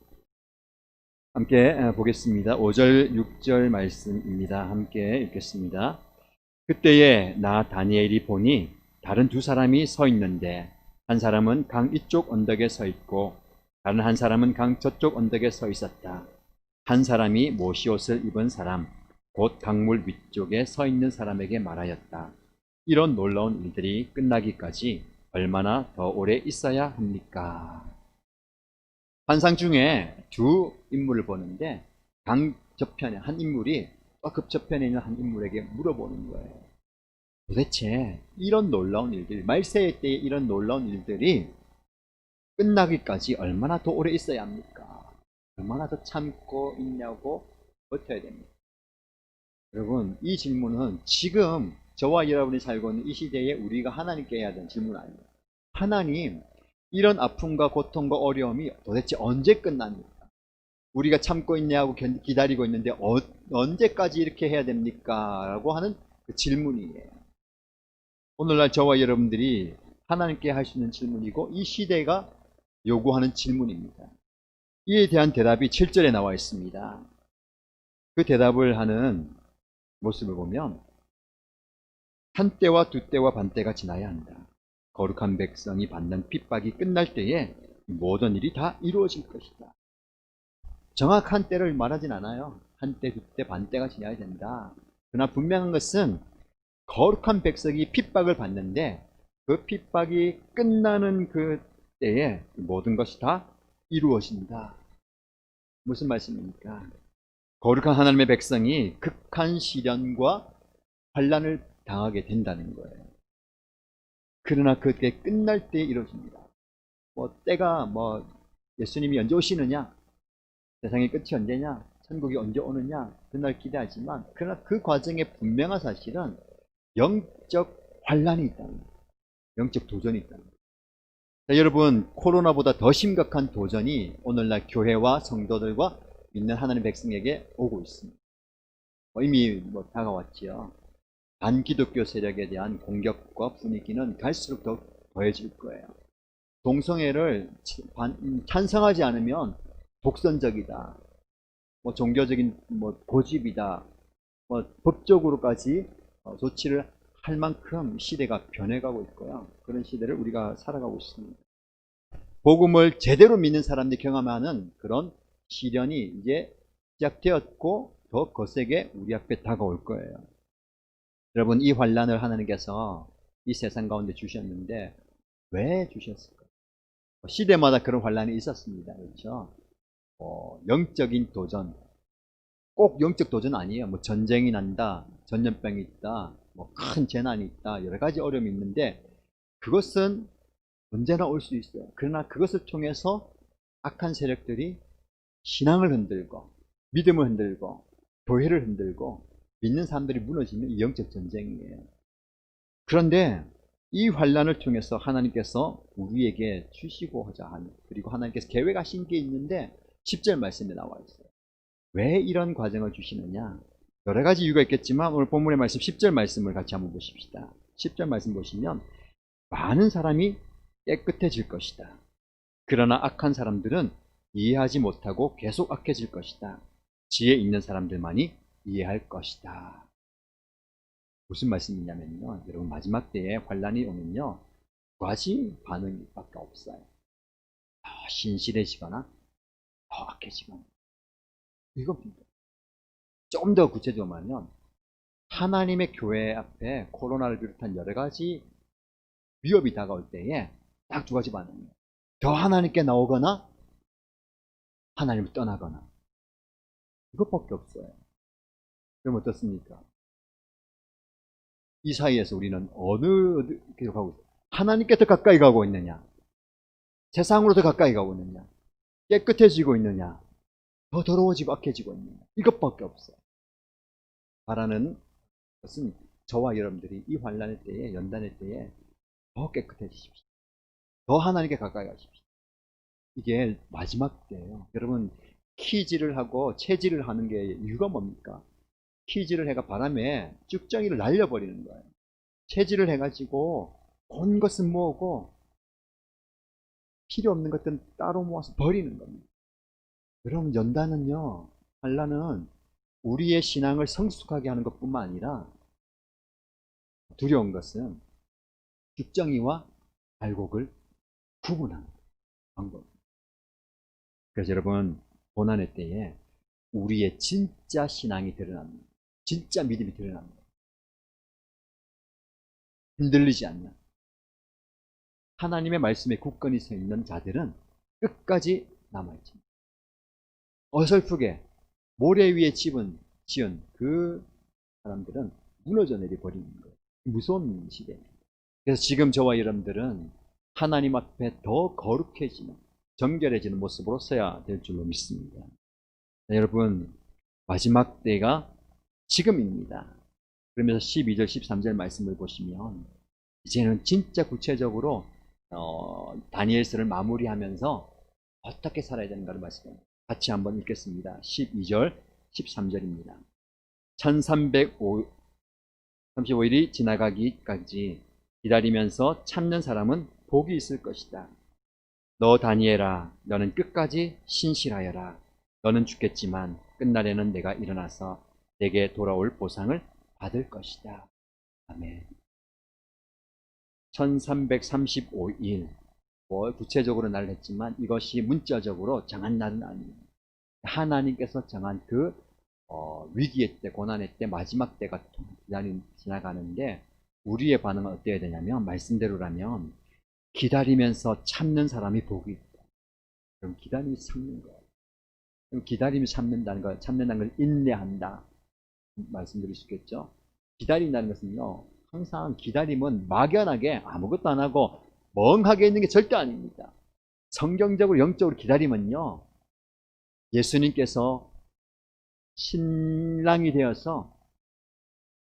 함께 보겠습니다. 5절 6절 말씀입니다. 함께 읽겠습니다. 그때에 나 다니엘이 보니 다른 두 사람이 서 있는데 한 사람은 강 이쪽 언덕에 서 있고 다른 한 사람은 강 저쪽 언덕에 서 있었다. 한 사람이 모시옷을 입은 사람, 곧 강물 위쪽에 서 있는 사람에게 말하였다. 이런 놀라운 일들이 끝나기까지 얼마나 더 오래 있어야 합니까? 환상 중에 두 인물을 보는데 강 저편에 한 인물이 또 급저편에 있는 한 인물에게 물어보는 거예요. 도대체 이런 놀라운 일들, 말세의 때에 이런 놀라운 일들이 끝나기까지 얼마나 더 오래 있어야 합니까? 얼마나 더 참고 있냐고 버텨야 됩니다. 여러분, 이 질문은 지금 저와 여러분이 살고 있는 이 시대에 우리가 하나님께 해야 되는 질문 아닙니다. 하나님, 이런 아픔과 고통과 어려움이 도대체 언제 끝납니까? 우리가 참고 있냐고 기다리고 있는데 언제까지 이렇게 해야 됩니까? 라고 하는 그 질문이에요. 오늘날 저와 여러분들이 하나님께 할 수 있는 질문이고 이 시대가 요구하는 질문입니다. 이에 대한 대답이 7절에 나와 있습니다. 그 대답을 하는 모습을 보면 한 때와 두 때와 반 때가 지나야 한다. 거룩한 백성이 받는 핍박이 끝날 때에 모든 일이 다 이루어질 것이다. 정확한 때를 말하진 않아요. 한 때, 두 때, 반 때가 지나야 된다. 그러나 분명한 것은 거룩한 백성이 핍박을 받는데 그 핍박이 끝나는 그 때에 모든 것이 다 이루어진다. 무슨 말씀입니까? 거룩한 하나님의 백성이 극한 시련과 환난을 당하게 된다는 거예요. 그러나 그게 끝날 때에 이루어집니다. 때가 예수님이 언제 오시느냐, 세상의 끝이 언제냐, 천국이 언제 오느냐, 그날 기대하지만 그러나 그 과정에 분명한 사실은 영적 환난이 있다는 거예요. 영적 도전이 있다는 거예요. 자, 여러분, 코로나보다 더 심각한 도전이 오늘날 교회와 성도들과 믿는 하나님의 백성에게 오고 있습니다. 이미 다가왔지요. 반기독교 세력에 대한 공격과 분위기는 갈수록 더 더해질 거예요. 동성애를 찬성하지 않으면 독선적이다, 종교적인 고집이다, 법적으로까지 조치를 할 만큼 시대가 변해가고 있고요. 그런 시대를 우리가 살아가고 있습니다. 복음을 제대로 믿는 사람들이 경험하는 그런 시련이 이제 시작되었고 더 거세게 우리 앞에 다가올 거예요. 여러분, 이 환난을 하나님께서 이 세상 가운데 주셨는데 왜 주셨을까요? 시대마다 그런 환난이 있었습니다. 그렇죠? 영적인 도전, 꼭 영적 도전 아니에요. 전쟁이 난다, 전염병이 있다, 큰 재난이 있다, 여러 가지 어려움이 있는데 그것은 언제나 올 수 있어요. 그러나 그것을 통해서 악한 세력들이 신앙을 흔들고 믿음을 흔들고 교회를 흔들고 믿는 사람들이 무너지는 이 영적 전쟁이에요. 그런데 이 환난을 통해서 하나님께서 우리에게 주시고자 하는, 그리고 하나님께서 계획하신 게 있는데 10절 말씀에 나와 있어요. 왜 이런 과정을 주시느냐? 여러 가지 이유가 있겠지만 오늘 본문의 말씀 10절 말씀을 같이 한번 보십시다. 10절 말씀 보시면 많은 사람이 깨끗해질 것이다. 그러나 악한 사람들은 이해하지 못하고 계속 악해질 것이다. 지혜 있는 사람들만이 이해할 것이다. 무슨 말씀이냐면요, 여러분, 마지막 때에 환난이 오면요, 두 가지 반응밖에 없어요. 더 신실해지거나 더 악해지거나. 이겁니다. 좀 더 구체적으로 말하면 하나님의 교회 앞에 코로나를 비롯한 여러 가지 위협이 다가올 때에 딱 두 가지 반응이에요. 더 하나님께 나오거나 하나님을 떠나거나. 이것밖에 없어요. 그럼 어떻습니까? 이 사이에서 우리는 어느 길로 가고 있어요? 하나님께 더 가까이 가고 있느냐? 세상으로 더 가까이 가고 있느냐? 깨끗해지고 있느냐? 더 더러워지고 악해지고 있느냐? 이것밖에 없어요. 바라는 것은 저와 여러분들이 이 환난의 때에, 연단의 때에 더 깨끗해지십시오. 더 하나님께 가까이 가십시오. 이게 마지막 때예요. 여러분, 키질을 하고 체질을 하는 게 이유가 뭡니까? 키질을 해가 바람에 쭉정이를 날려버리는 거예요. 체질을 해가지고 온 것은 모으고 필요 없는 것들은 따로 모아서 버리는 겁니다. 여러분, 연단은요, 환난은 우리의 신앙을 성숙하게 하는 것뿐만 아니라 두려운 것은 죽정이와 알곡을 구분하는 방법. 그래서 여러분, 고난의 때에 우리의 진짜 신앙이 드러납니다. 진짜 믿음이 드러납니다. 흔들리지 않는 하나님의 말씀에 굳건히 서 있는 자들은 끝까지 남아있습니다. 어설프게 모래 위에 지은 그 사람들은 무너져 내려버리는 거예요. 무서운 시대입니다. 그래서 지금 저와 여러분들은 하나님 앞에 더 거룩해지는, 정결해지는 모습으로 서야 될 줄로 믿습니다. 자, 여러분, 마지막 때가 지금입니다. 그러면서 12절, 13절 말씀을 보시면 이제는 진짜 구체적으로 다니엘서를 마무리하면서 어떻게 살아야 되는가를 말씀합니다. 같이 한번 읽겠습니다. 12절, 13절입니다. 1335일이 지나가기까지 기다리면서 참는 사람은 복이 있을 것이다. 너 다니엘아, 너는 끝까지 신실하여라. 너는 죽겠지만 끝날에는 내가 일어나서 내게 돌아올 보상을 받을 것이다. 아멘. 1335일, 구체적으로 날을 했지만 이것이 문자적으로 정한 날은 아닙니다. 하나님께서 정한 그 위기의 때, 고난의 때, 마지막 때가 지나가는데 우리의 반응은 어때야 되냐면, 말씀대로라면 기다리면서 참는 사람이 복이 있다. 그럼 기다림이 참는 거예요. 그럼 기다림이 참는다는 걸 인내한다 말씀드릴 수 있겠죠. 기다린다는 것은요, 항상 기다림은 막연하게 아무것도 안 하고 멍하게 있는 게 절대 아닙니다. 성경적으로, 영적으로 기다림은요, 예수님께서 신랑이 되어서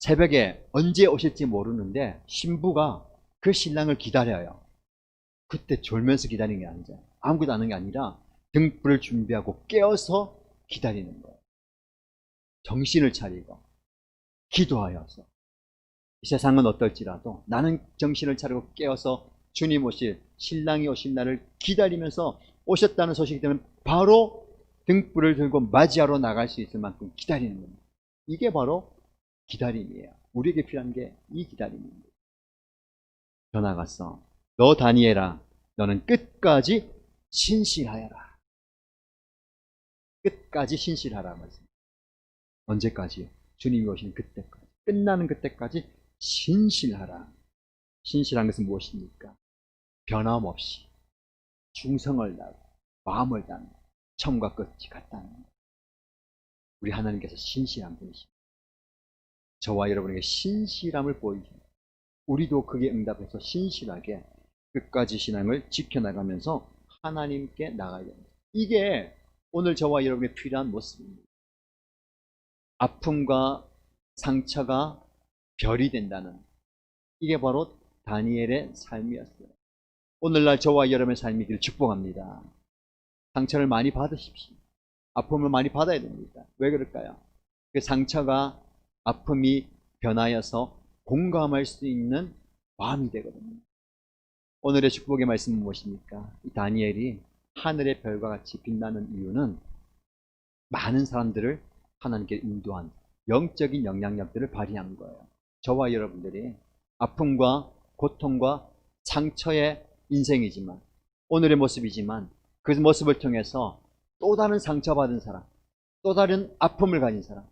새벽에 언제 오실지 모르는데 신부가 그 신랑을 기다려요. 그때 졸면서 기다리는 게 아니죠. 아무것도 안 하는 게 아니라 등불을 준비하고 깨어서 기다리는 거예요. 정신을 차리고 기도하여서, 이 세상은 어떨지라도 나는 정신을 차리고 깨어서 주님 오실, 신랑이 오실 날을 기다리면서 오셨다는 소식이 되면 바로 등불을 들고 맞이하러 나갈 수 있을 만큼 기다리는 겁니다. 이게 바로 기다림이에요. 우리에게 필요한 게 이 기다림입니다. 더 나아가서 너 다니엘아, 너는 끝까지 신실하여라. 끝까지 신실하라 말씀. 언제까지요? 주님이 오시는 그때까지, 끝나는 그때까지 신실하라. 신실한 것은 무엇입니까? 변함없이 충성을 다하고 마음을 다하는, 처음과 끝이 같다는 것. 우리 하나님께서 신실한 분이십니다. 저와 여러분에게 신실함을 보이십니다. 우리도 그게 응답해서 신실하게 끝까지 신앙을 지켜나가면서 하나님께 나가야 됩니다. 이게 오늘 저와 여러분의 필요한 모습입니다. 아픔과 상처가 별이 된다는, 이게 바로 다니엘의 삶이었어요. 오늘날 저와 여러분의 삶이기를 축복합니다. 상처를 많이 받으십시오. 아픔을 많이 받아야 됩니다. 왜 그럴까요? 그 상처가, 아픔이 변하여서 공감할 수 있는 마음이 되거든요. 오늘의 축복의 말씀은 무엇입니까? 이 다니엘이 하늘의 별과 같이 빛나는 이유는 많은 사람들을 하나님께 인도한 영적인 영향력들을 발휘한 거예요. 저와 여러분들이 아픔과 고통과 상처의 인생이지만, 오늘의 모습이지만, 그 모습을 통해서 또 다른 상처받은 사람, 또 다른 아픔을 가진 사람,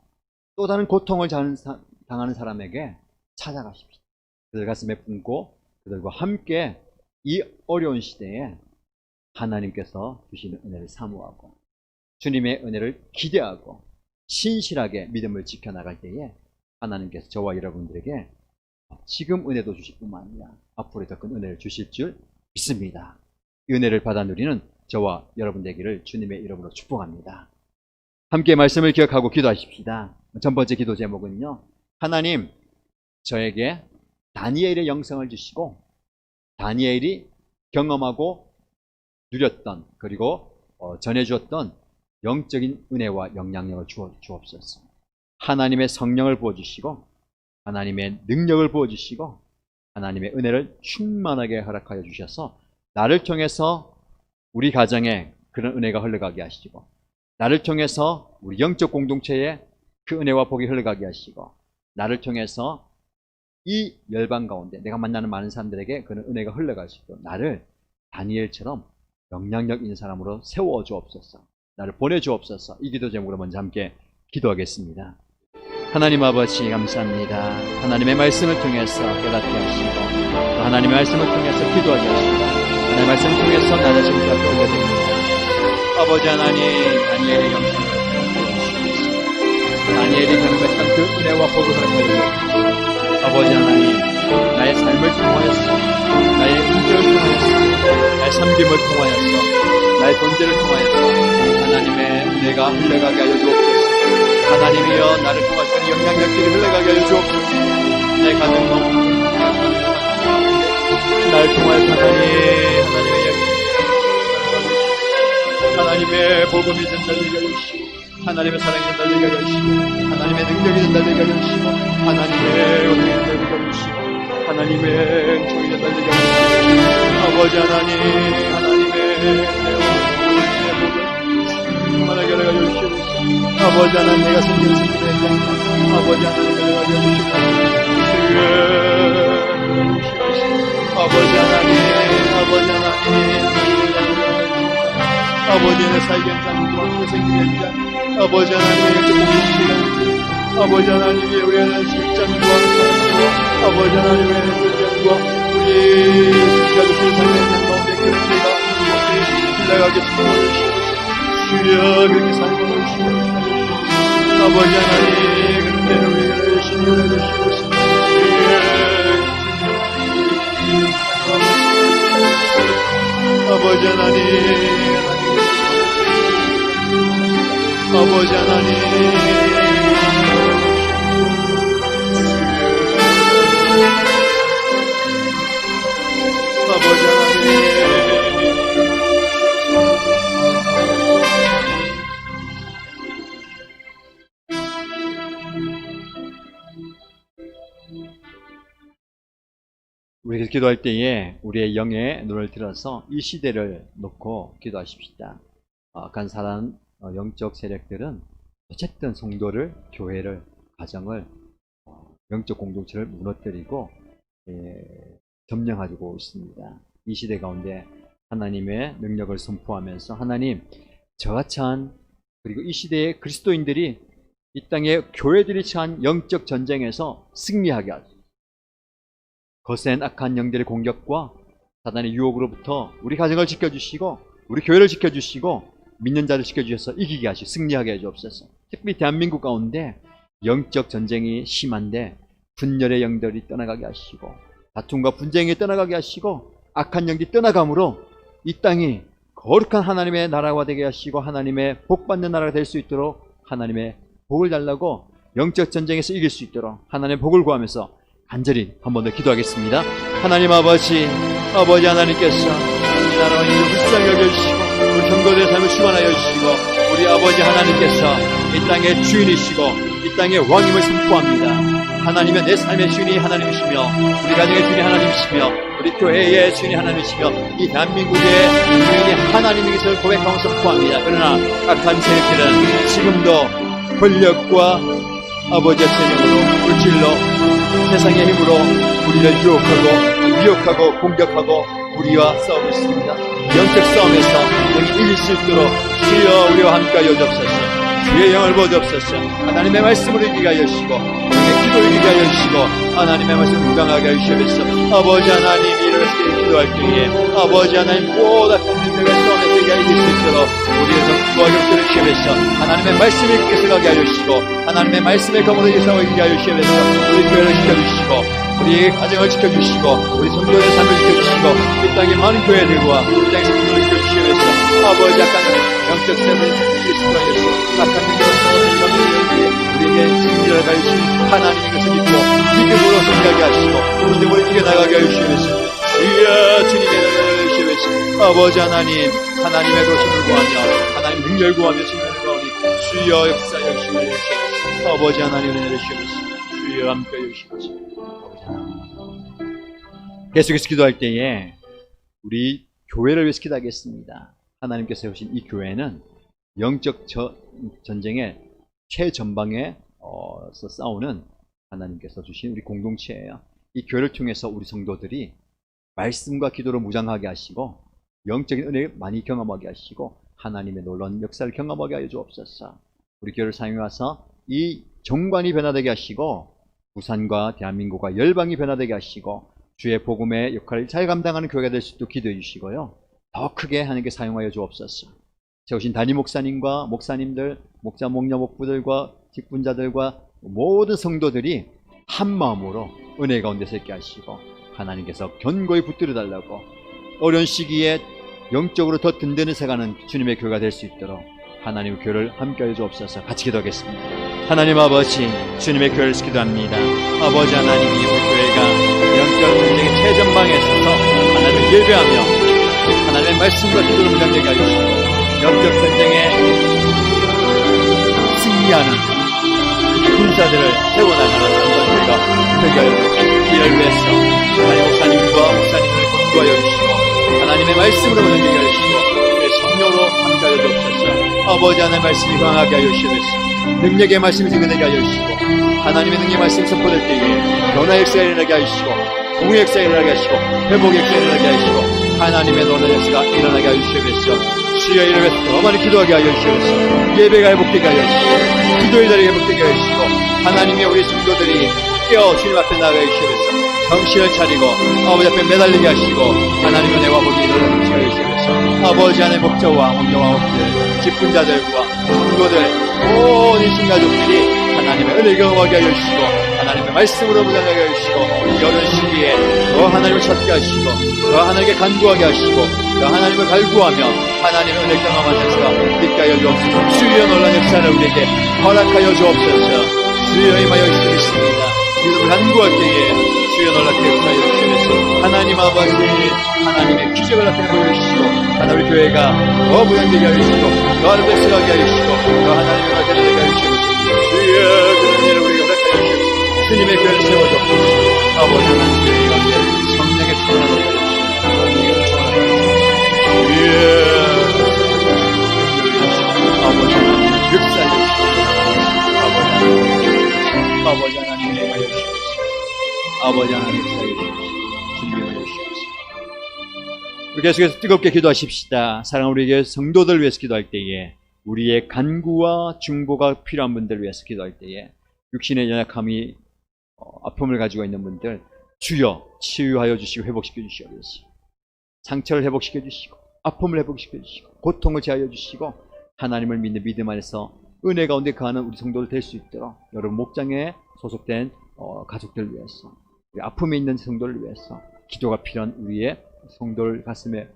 또 다른 고통을 당하는 사람에게 찾아가십시오. 그들 가슴에 품고 그들과 함께 이 어려운 시대에 하나님께서 주시는 은혜를 사모하고 주님의 은혜를 기대하고 신실하게 믿음을 지켜나갈 때에 하나님께서 저와 여러분들에게 지금 은혜도 주실 뿐만 아니라 앞으로 더 큰 은혜를 주실 줄 믿습니다. 이 은혜를 받아 누리는 저와 여러분 되기를 주님의 이름으로 축복합니다. 함께 말씀을 기억하고 기도하십시다. 첫 번째 기도 제목은요, 하나님, 저에게 다니엘의 영성을 주시고 다니엘이 경험하고 누렸던, 그리고 전해주었던 영적인 은혜와 영향력을 주옵소서. 하나님의 성령을 부어주시고 하나님의 능력을 부어주시고 하나님의 은혜를 충만하게 허락하여 주셔서 나를 통해서 우리 가정에 그런 은혜가 흘러가게 하시고, 나를 통해서 우리 영적 공동체에 그 은혜와 복이 흘러가게 하시고, 나를 통해서 이 열방 가운데 내가 만나는 많은 사람들에게 그런 은혜가 흘러갈 수 있도록 나를 다니엘처럼 영향력 있는 사람으로 세워 주옵소서. 나를 보내 주옵소서. 이 기도 제목으로 먼저 함께 기도하겠습니다. 하나님 아버지 감사합니다. 하나님의 말씀을 통해서 깨닫게 하시고 또 하나님의 말씀을 통해서 기도하게 하시고 하나님의 말씀을 통해서 나 자신을 갖게 올려드립니다. 아버지 하나님, 다니엘의 영성을 주시옵소서. 다니엘이 경험했던 그 은혜와 복음을 보여주옵소서. 아버지 하나님, 나의 삶을 통하여서, 나의 인격을 통하여서, 나의 섬김을 통하여서, 나의 존재를 통하여서 하나님의 은혜가 흘러가게 하여 주옵소서. 하나님이여, 나를 통하시는 영향력들이 흘러가게 하여 주옵소서. 내 가정 가운데, 나를 통하여서 하나님의 영향, 하나님의 복음이 전달되게 하여 주시고, 하나님의 사랑이 전달되게 하여 주시고, 하나님의 능력이 전달되게 하여 주시고, 하나님의 은혜가 전달되게 하여 주시고, 하나님의 종이 전달되게 하여 주시고, 아버지 하나님의 은혜와 하나님의 복음 충만하게 하여 주시옵소서. 아버지 하나님, 내가 섬기는 섬김의 장, 아버지 하나님 내가 주시옵소서. 아버지 하나님, 아버지의 살기 현장과 생기 현장, 아버지 하나님의 공동체가, 아버지 하나님의 우리의 실장과 아버지 하나님의 현장과 우리 가족 세상의 현장 가운데 그런 데가 흘러가게 도와주시옵소서. 주여 그렇게 살고 오시옵소서. 아버지 하나님, 그런 데를 우리가 열심히 해주시옵소서. 아버지 하나님, 아버지 하나님, 아버지 하나님, 우리가 기도할 때에 우리의 영의 눈을 들어서 이 시대를 놓고 기도하십시다. 간사한 영적 세력들은 어쨌든 성도를, 교회를, 가정을, 영적 공동체를 무너뜨리고 점령하고 있습니다. 이 시대 가운데 하나님의 능력을 선포하면서 하나님, 저와 처한 그리고 이 시대의 그리스도인들이 이 땅의 교회들이 처한 영적 전쟁에서 승리하게 하소서. 거센 악한 영들의 공격과 사단의 유혹으로부터 우리 가정을 지켜주시고 우리 교회를 지켜주시고 믿는 자를 지켜주셔서 이기게 하시고 승리하게 해주옵소서. 특히 대한민국 가운데 영적 전쟁이 심한데 분열의 영들이 떠나가게 하시고 다툼과 분쟁이 떠나가게 하시고 악한 영들이 떠나감으로 이 땅이 거룩한 하나님의 나라가 되게 하시고 하나님의 복받는 나라가 될 수 있도록 하나님의 복을 달라고 영적 전쟁에서 이길 수 있도록 하나님의 복을 구하면서 간절히 한 번 더 기도하겠습니다. 하나님 아버지 하나님께서 이 나라와 인류 불쌍히 여겨주시고 우리 성도들의 삶을 충만하여 주시고 우리 아버지 하나님께서 이 땅의 주인이시고 이 땅의 왕임을 선포합니다. 하나님은 내 삶의 주인이 하나님이시며 우리 가정의 주인이 하나님이시며 우리 교회의 주인이 하나님이시며 이 대한민국의 주인이 하나님인 것을 고백하고 선포합니다. 그러나 악한 세력들은 지금도 권력과 아버지의 세력으로 물질로 세상의 힘으로 우리를 유혹하고 미혹하고 공격하고 우리와 싸우고 있습니다. 영적 싸움에서 영이 이길 수 있도록 주여 우리와 함께하여 주옵소서. 주의 영을 보여주옵소서. 하나님의 말씀을 이기게 하여 주시고 우리의 기도를 이기게 하여 주시고 하나님의 말씀을 무장하게 하여 주시옵소서. 아버지 하나님, 이렇게 기도할 때에 아버지 하나님 모든 민족의 싸움에 되게 이길 수 있도록 우리의 성도와 경제를 주시옵소서. 하나님의 말씀을 이끌게 서가게 하여 주시고 하나님의 말씀의 검으로 이상을 이기게 하여 주시옵소서. 우리 교회를 지켜주시고 우리 가정을 지켜주시고 우리 성도의 삶을 지켜주시고 이 땅의 많은 교회들과 이 땅의 성도를 지켜주시옵소서. 아버지 약간 영적 세력을 지키시고 하여서 약한 민족을 우리에게 승리를 가해 주신 하나님의 것을 믿고 믿음으로 승리하게 하시고 믿음으로 이겨나가게 하여 주시옵소서. 주여 주님의 은혜를 주시옵소서. 아버지 하나님의 도심을 구하며 하나님 능력을 구하며 승리를 구하니 주여 역사하여 주시옵소서. 아버지 하나님의 은혜를 주시옵소서. 주여 함께하여 주시옵소서. 계속해서 기도할 때에 우리 교회를 위해서 기도하겠습니다. 하나님께서 세우신 이 교회는 영적 전쟁의 최전방에서 싸우는 하나님께서 주신 우리 공동체예요. 이 교회를 통해서 우리 성도들이 말씀과 기도로 무장하게 하시고 영적인 은혜를 많이 경험하게 하시고 하나님의 놀라운 역사를 경험하게 하여 주옵소서. 우리 교회를 사용하셔서 이 정관이 변화되게 하시고 부산과 대한민국과 열방이 변화되게 하시고 주의 복음의 역할을 잘 감당하는 교회가 될 수 있도록 기도해 주시고요. 더 크게 하나님께 사용하여 주옵소서. 세우신 담임 목사님과 목사님들, 목자 목녀 목부들과 직분자들과 모든 성도들이 한 마음으로 은혜 가운데서 있게 하시고 하나님께서 견고히 붙들어 달라고 어려운 시기에 영적으로 더 든든히 세가는 주님의 교회가 될 수 있도록 하나님의 교회를 함께하여 주옵소서. 같이 기도하겠습니다. 하나님 아버지, 주님의 교회를 기도합니다. 아버지 하나님이 우리 교회가 영적 전쟁의 최전방에 서서 하나님을 예배하며 하나님의 말씀과 기도를 무장되게 하여 주시고 영적 전쟁에 승리하는 군사들을 세워나가는 전도회가 되게 하여 주시고 이를 위해서 하나님 목사님과 목사님을 권고하여 주시고 하나님의 말씀으로 무장되게 하여 주시고 성령으로 함께하여 주옵소서. 아버지 하나님의 말씀이 강하게 하여 주시옵소서. 능력의 말씀이 증거되게 하여 주시고 하나님의 능력의 말씀이 선포될 때에 변화의 역사가 일어나게 하시고 공의 역사가 일어나게 하시고 회복의 역사가 일어나게 하시고 하나님의 놀라운 역사가 일어나게 하여 주시옵소서. 주여 이를 위해서 더 많이 기도하게 하여 주시옵소서. 예배가 회복되게 하여 주시고 기도의 자리가 회복되게 하여 주시고 하나님의 우리 성도들이 깨어 주님 앞에 나가게 주시옵소서. 정신을 차리고 아버지 앞에 매달리게 하시고 하나님의 은혜와 복이 일어나게 하여 주시옵소서. 아버지 안에 목자와 목녀와 목들 직분자들과 성도들 모든 신가족들이 하나님의 은혜를 경험하게 하여 주시고 하나님의 말씀으로 무장하게 하여 주시고 이 어려운 시기에 더 하나님을 찾게 하시고 더 하나님께 간구하게 하시고 더 하나님을 갈구하며 하나님의 은혜를 경험하는 역사가 있게 하여 주옵소서. 주여 놀라운 역사를 우리에게 허락하여 주옵소서. 주여 임하여 주시겠습니다. 믿음을 간구할 때에 주여 놀랍게 역사하여 주시옵소서. 하나님 아버지 하나님의 기적을 나타내 보여주시고 하나님의 교회가 더 무장되게 하여 주시고 더 아름답게 하여 주시고 더 하나님의 말씀을 되게 하여 주시옵소서. 주여 그런 일을 우리가 허락하여 주시옵소서. 주님의 교회를 세워주옵소서. 아버지 하나님 교회 가운데 성령의 충만을 하여 주시옵소서. 아버지 하나님 역사하여 주시옵소서. 아버지 하나님 임하여 주시옵소서. 아버지 하나님 역사하여 주시옵소서. 주님 임하여 주시옵소서. 우리 계속해서 뜨겁게 기도하십시다. 사랑하는 우리 교회 성도들 위해서 기도할 때에 우리의 간구와 중보가 필요한 분들을 위해서 기도할 때에 육신의 연약함이 아픔을 가지고 있는 분들 주여 치유하여 주시고 회복시켜 주시옵소서. 상처를 회복시켜 주시고 아픔을 회복시켜 주시고 고통을 제하여 주시고 하나님을 믿는 믿음 안에서 은혜 가운데 거하는 우리 성도들 될 수 있도록 여러분 목장에 소속된 가족들을 위해서 우리 아픔에 있는 성도를 위해서 기도가 필요한 우리의 성도를 가슴에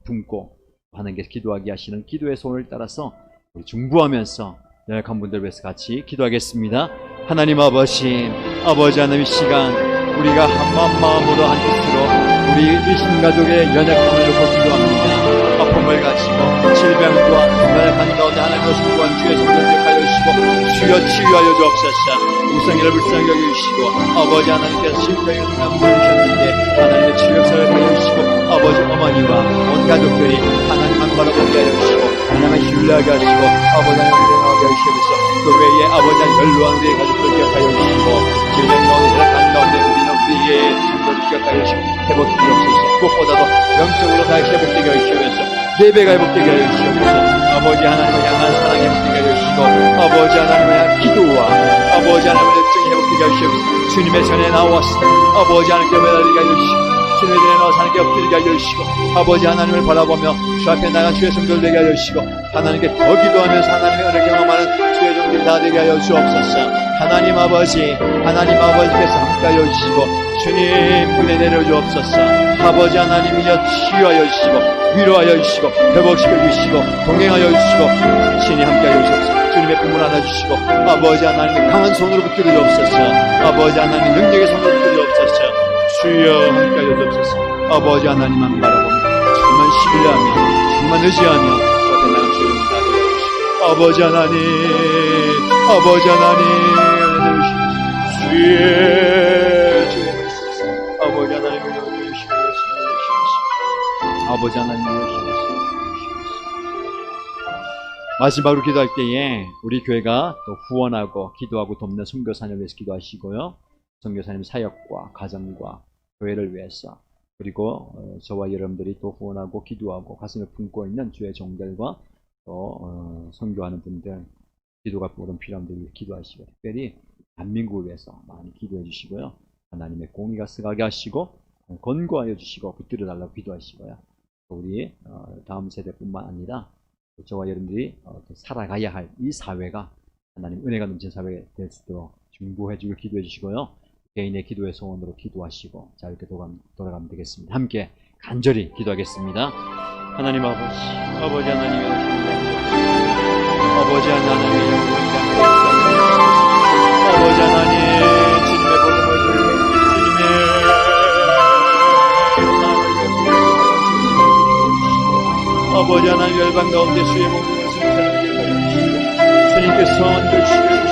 품고 하나님께서 기도하게 하시는 기도의 손을 따라서 우리 중보하면서 연약한 분들을 위해서 같이 기도하겠습니다. 하나님 아버지 하나님 이 시간 우리가 한 마음으로 한 뜻으로 우리 일신가족의 연약함을 놓고 기도합니다. 아픔을 가지고 질병과 연약한 가운데 하나님으로 중보한 주의 성도를 기억하여 주시고 주여 치유하여 주옵소서. 우상이를 불쌍히 여겨주시고 아버지 하나님께서 실패에 능한 분을 주셨는데 하나님의 치유 역사를 하여 주시고 아버지 어머니와 온 가족들이 하나님만 바라보게 하여 주시고 하나님을 신뢰하게 하시고 아버지 하나님을 대하게 하여 주시면서 그 외에 아버지 하나님 연로한 우리의 가족들 기억하여 주시고 질병 가운데 연약한 가운데 우리의 성도를 기억하여 주시고 회복시켜 주옵소서. 무엇보다도 영적으로 다시 회복되게 하여 주시면서 예배가 회복되게 하여 주시옵소서. 아버지 하나님을 향한 사랑이 회복되게 하여 주시고 아버지 하나님을 향한 기도와 아버지 하나님의 열정이 회복되게 하여 주시옵소서. 주님의 전에 나와서 아버지 하나님께 매달리게 하여 주시고 주님의 전에 나와서 하나님께 엎드리게 하여 주시고 아버지 하나님을 바라보며 주 앞에 나간 주의 성도를 되게 하여 주시고 하나님께 더 기도하면서 하나님의 은혜를 경험하는 주의 종들이 다 되게 하여 주옵소서. 하나님 아버지께서 함께하여 주시고 주님 은혜 내려주옵소서. 아버지 하나님이여 치유하여 주시고 위로하여 주시고 회복시켜 주시고 동행하여 주시고 신이 함께하여 주옵소서. 주님의 품을 안아주시고 아버지 하나님의 강한 손으로 붙들어 주옵소서. 아버지 하나님의 능력의 손으로 붙들어 주옵소서. 주여 함께하여 주옵소서. 아버지 하나님만 바라보며 주만 신뢰하며 주만 의지하며 앞에 나간 주님을 주시고 아버지 하나님 은혜 주시옵소서. 주의 말씀 아버지 하나님을 영원히 주시옵소서. 아버지 하나님을 주시옵소서. 마지막으로 기도할 때에 우리 교회가 또 후원하고 기도하고 돕는 선교사를 위해서 기도하시고요. 선교사님 사역과 가정과 교회를 위해서 그리고 저와 여러분들이 또 후원하고 기도하고 가슴에 품고 있는 주의 종들과 또 선교하는 분들 기도가 보름 필요한 분들 기도하시고 특별히 대한민국을 위해서 많이 기도해 주시고요. 하나님의 공의가 서가게 하시고 권고하여 주시고 붙들어 달라고 기도하시고요. 우리 다음 세대뿐만 아니라 저와 여러분들이 살아가야 할 이 사회가 하나님 은혜가 넘치는 사회가 될 수 있도록 중보해 주고 기도해 주시고요. 개인의 기도의 소원으로 기도하시고 자 이렇게 돌아가면 되겠습니다. 함께 간절히 기도하겠습니다. 하나님 아버지, 아버지 하나님의 아버지 하나님의 아버지 하나님 주님의 복음을 주님의 아버지 하나님 열방 가운데 주의 복음을 전하게 하여 주시고 주님께서 얹어주시고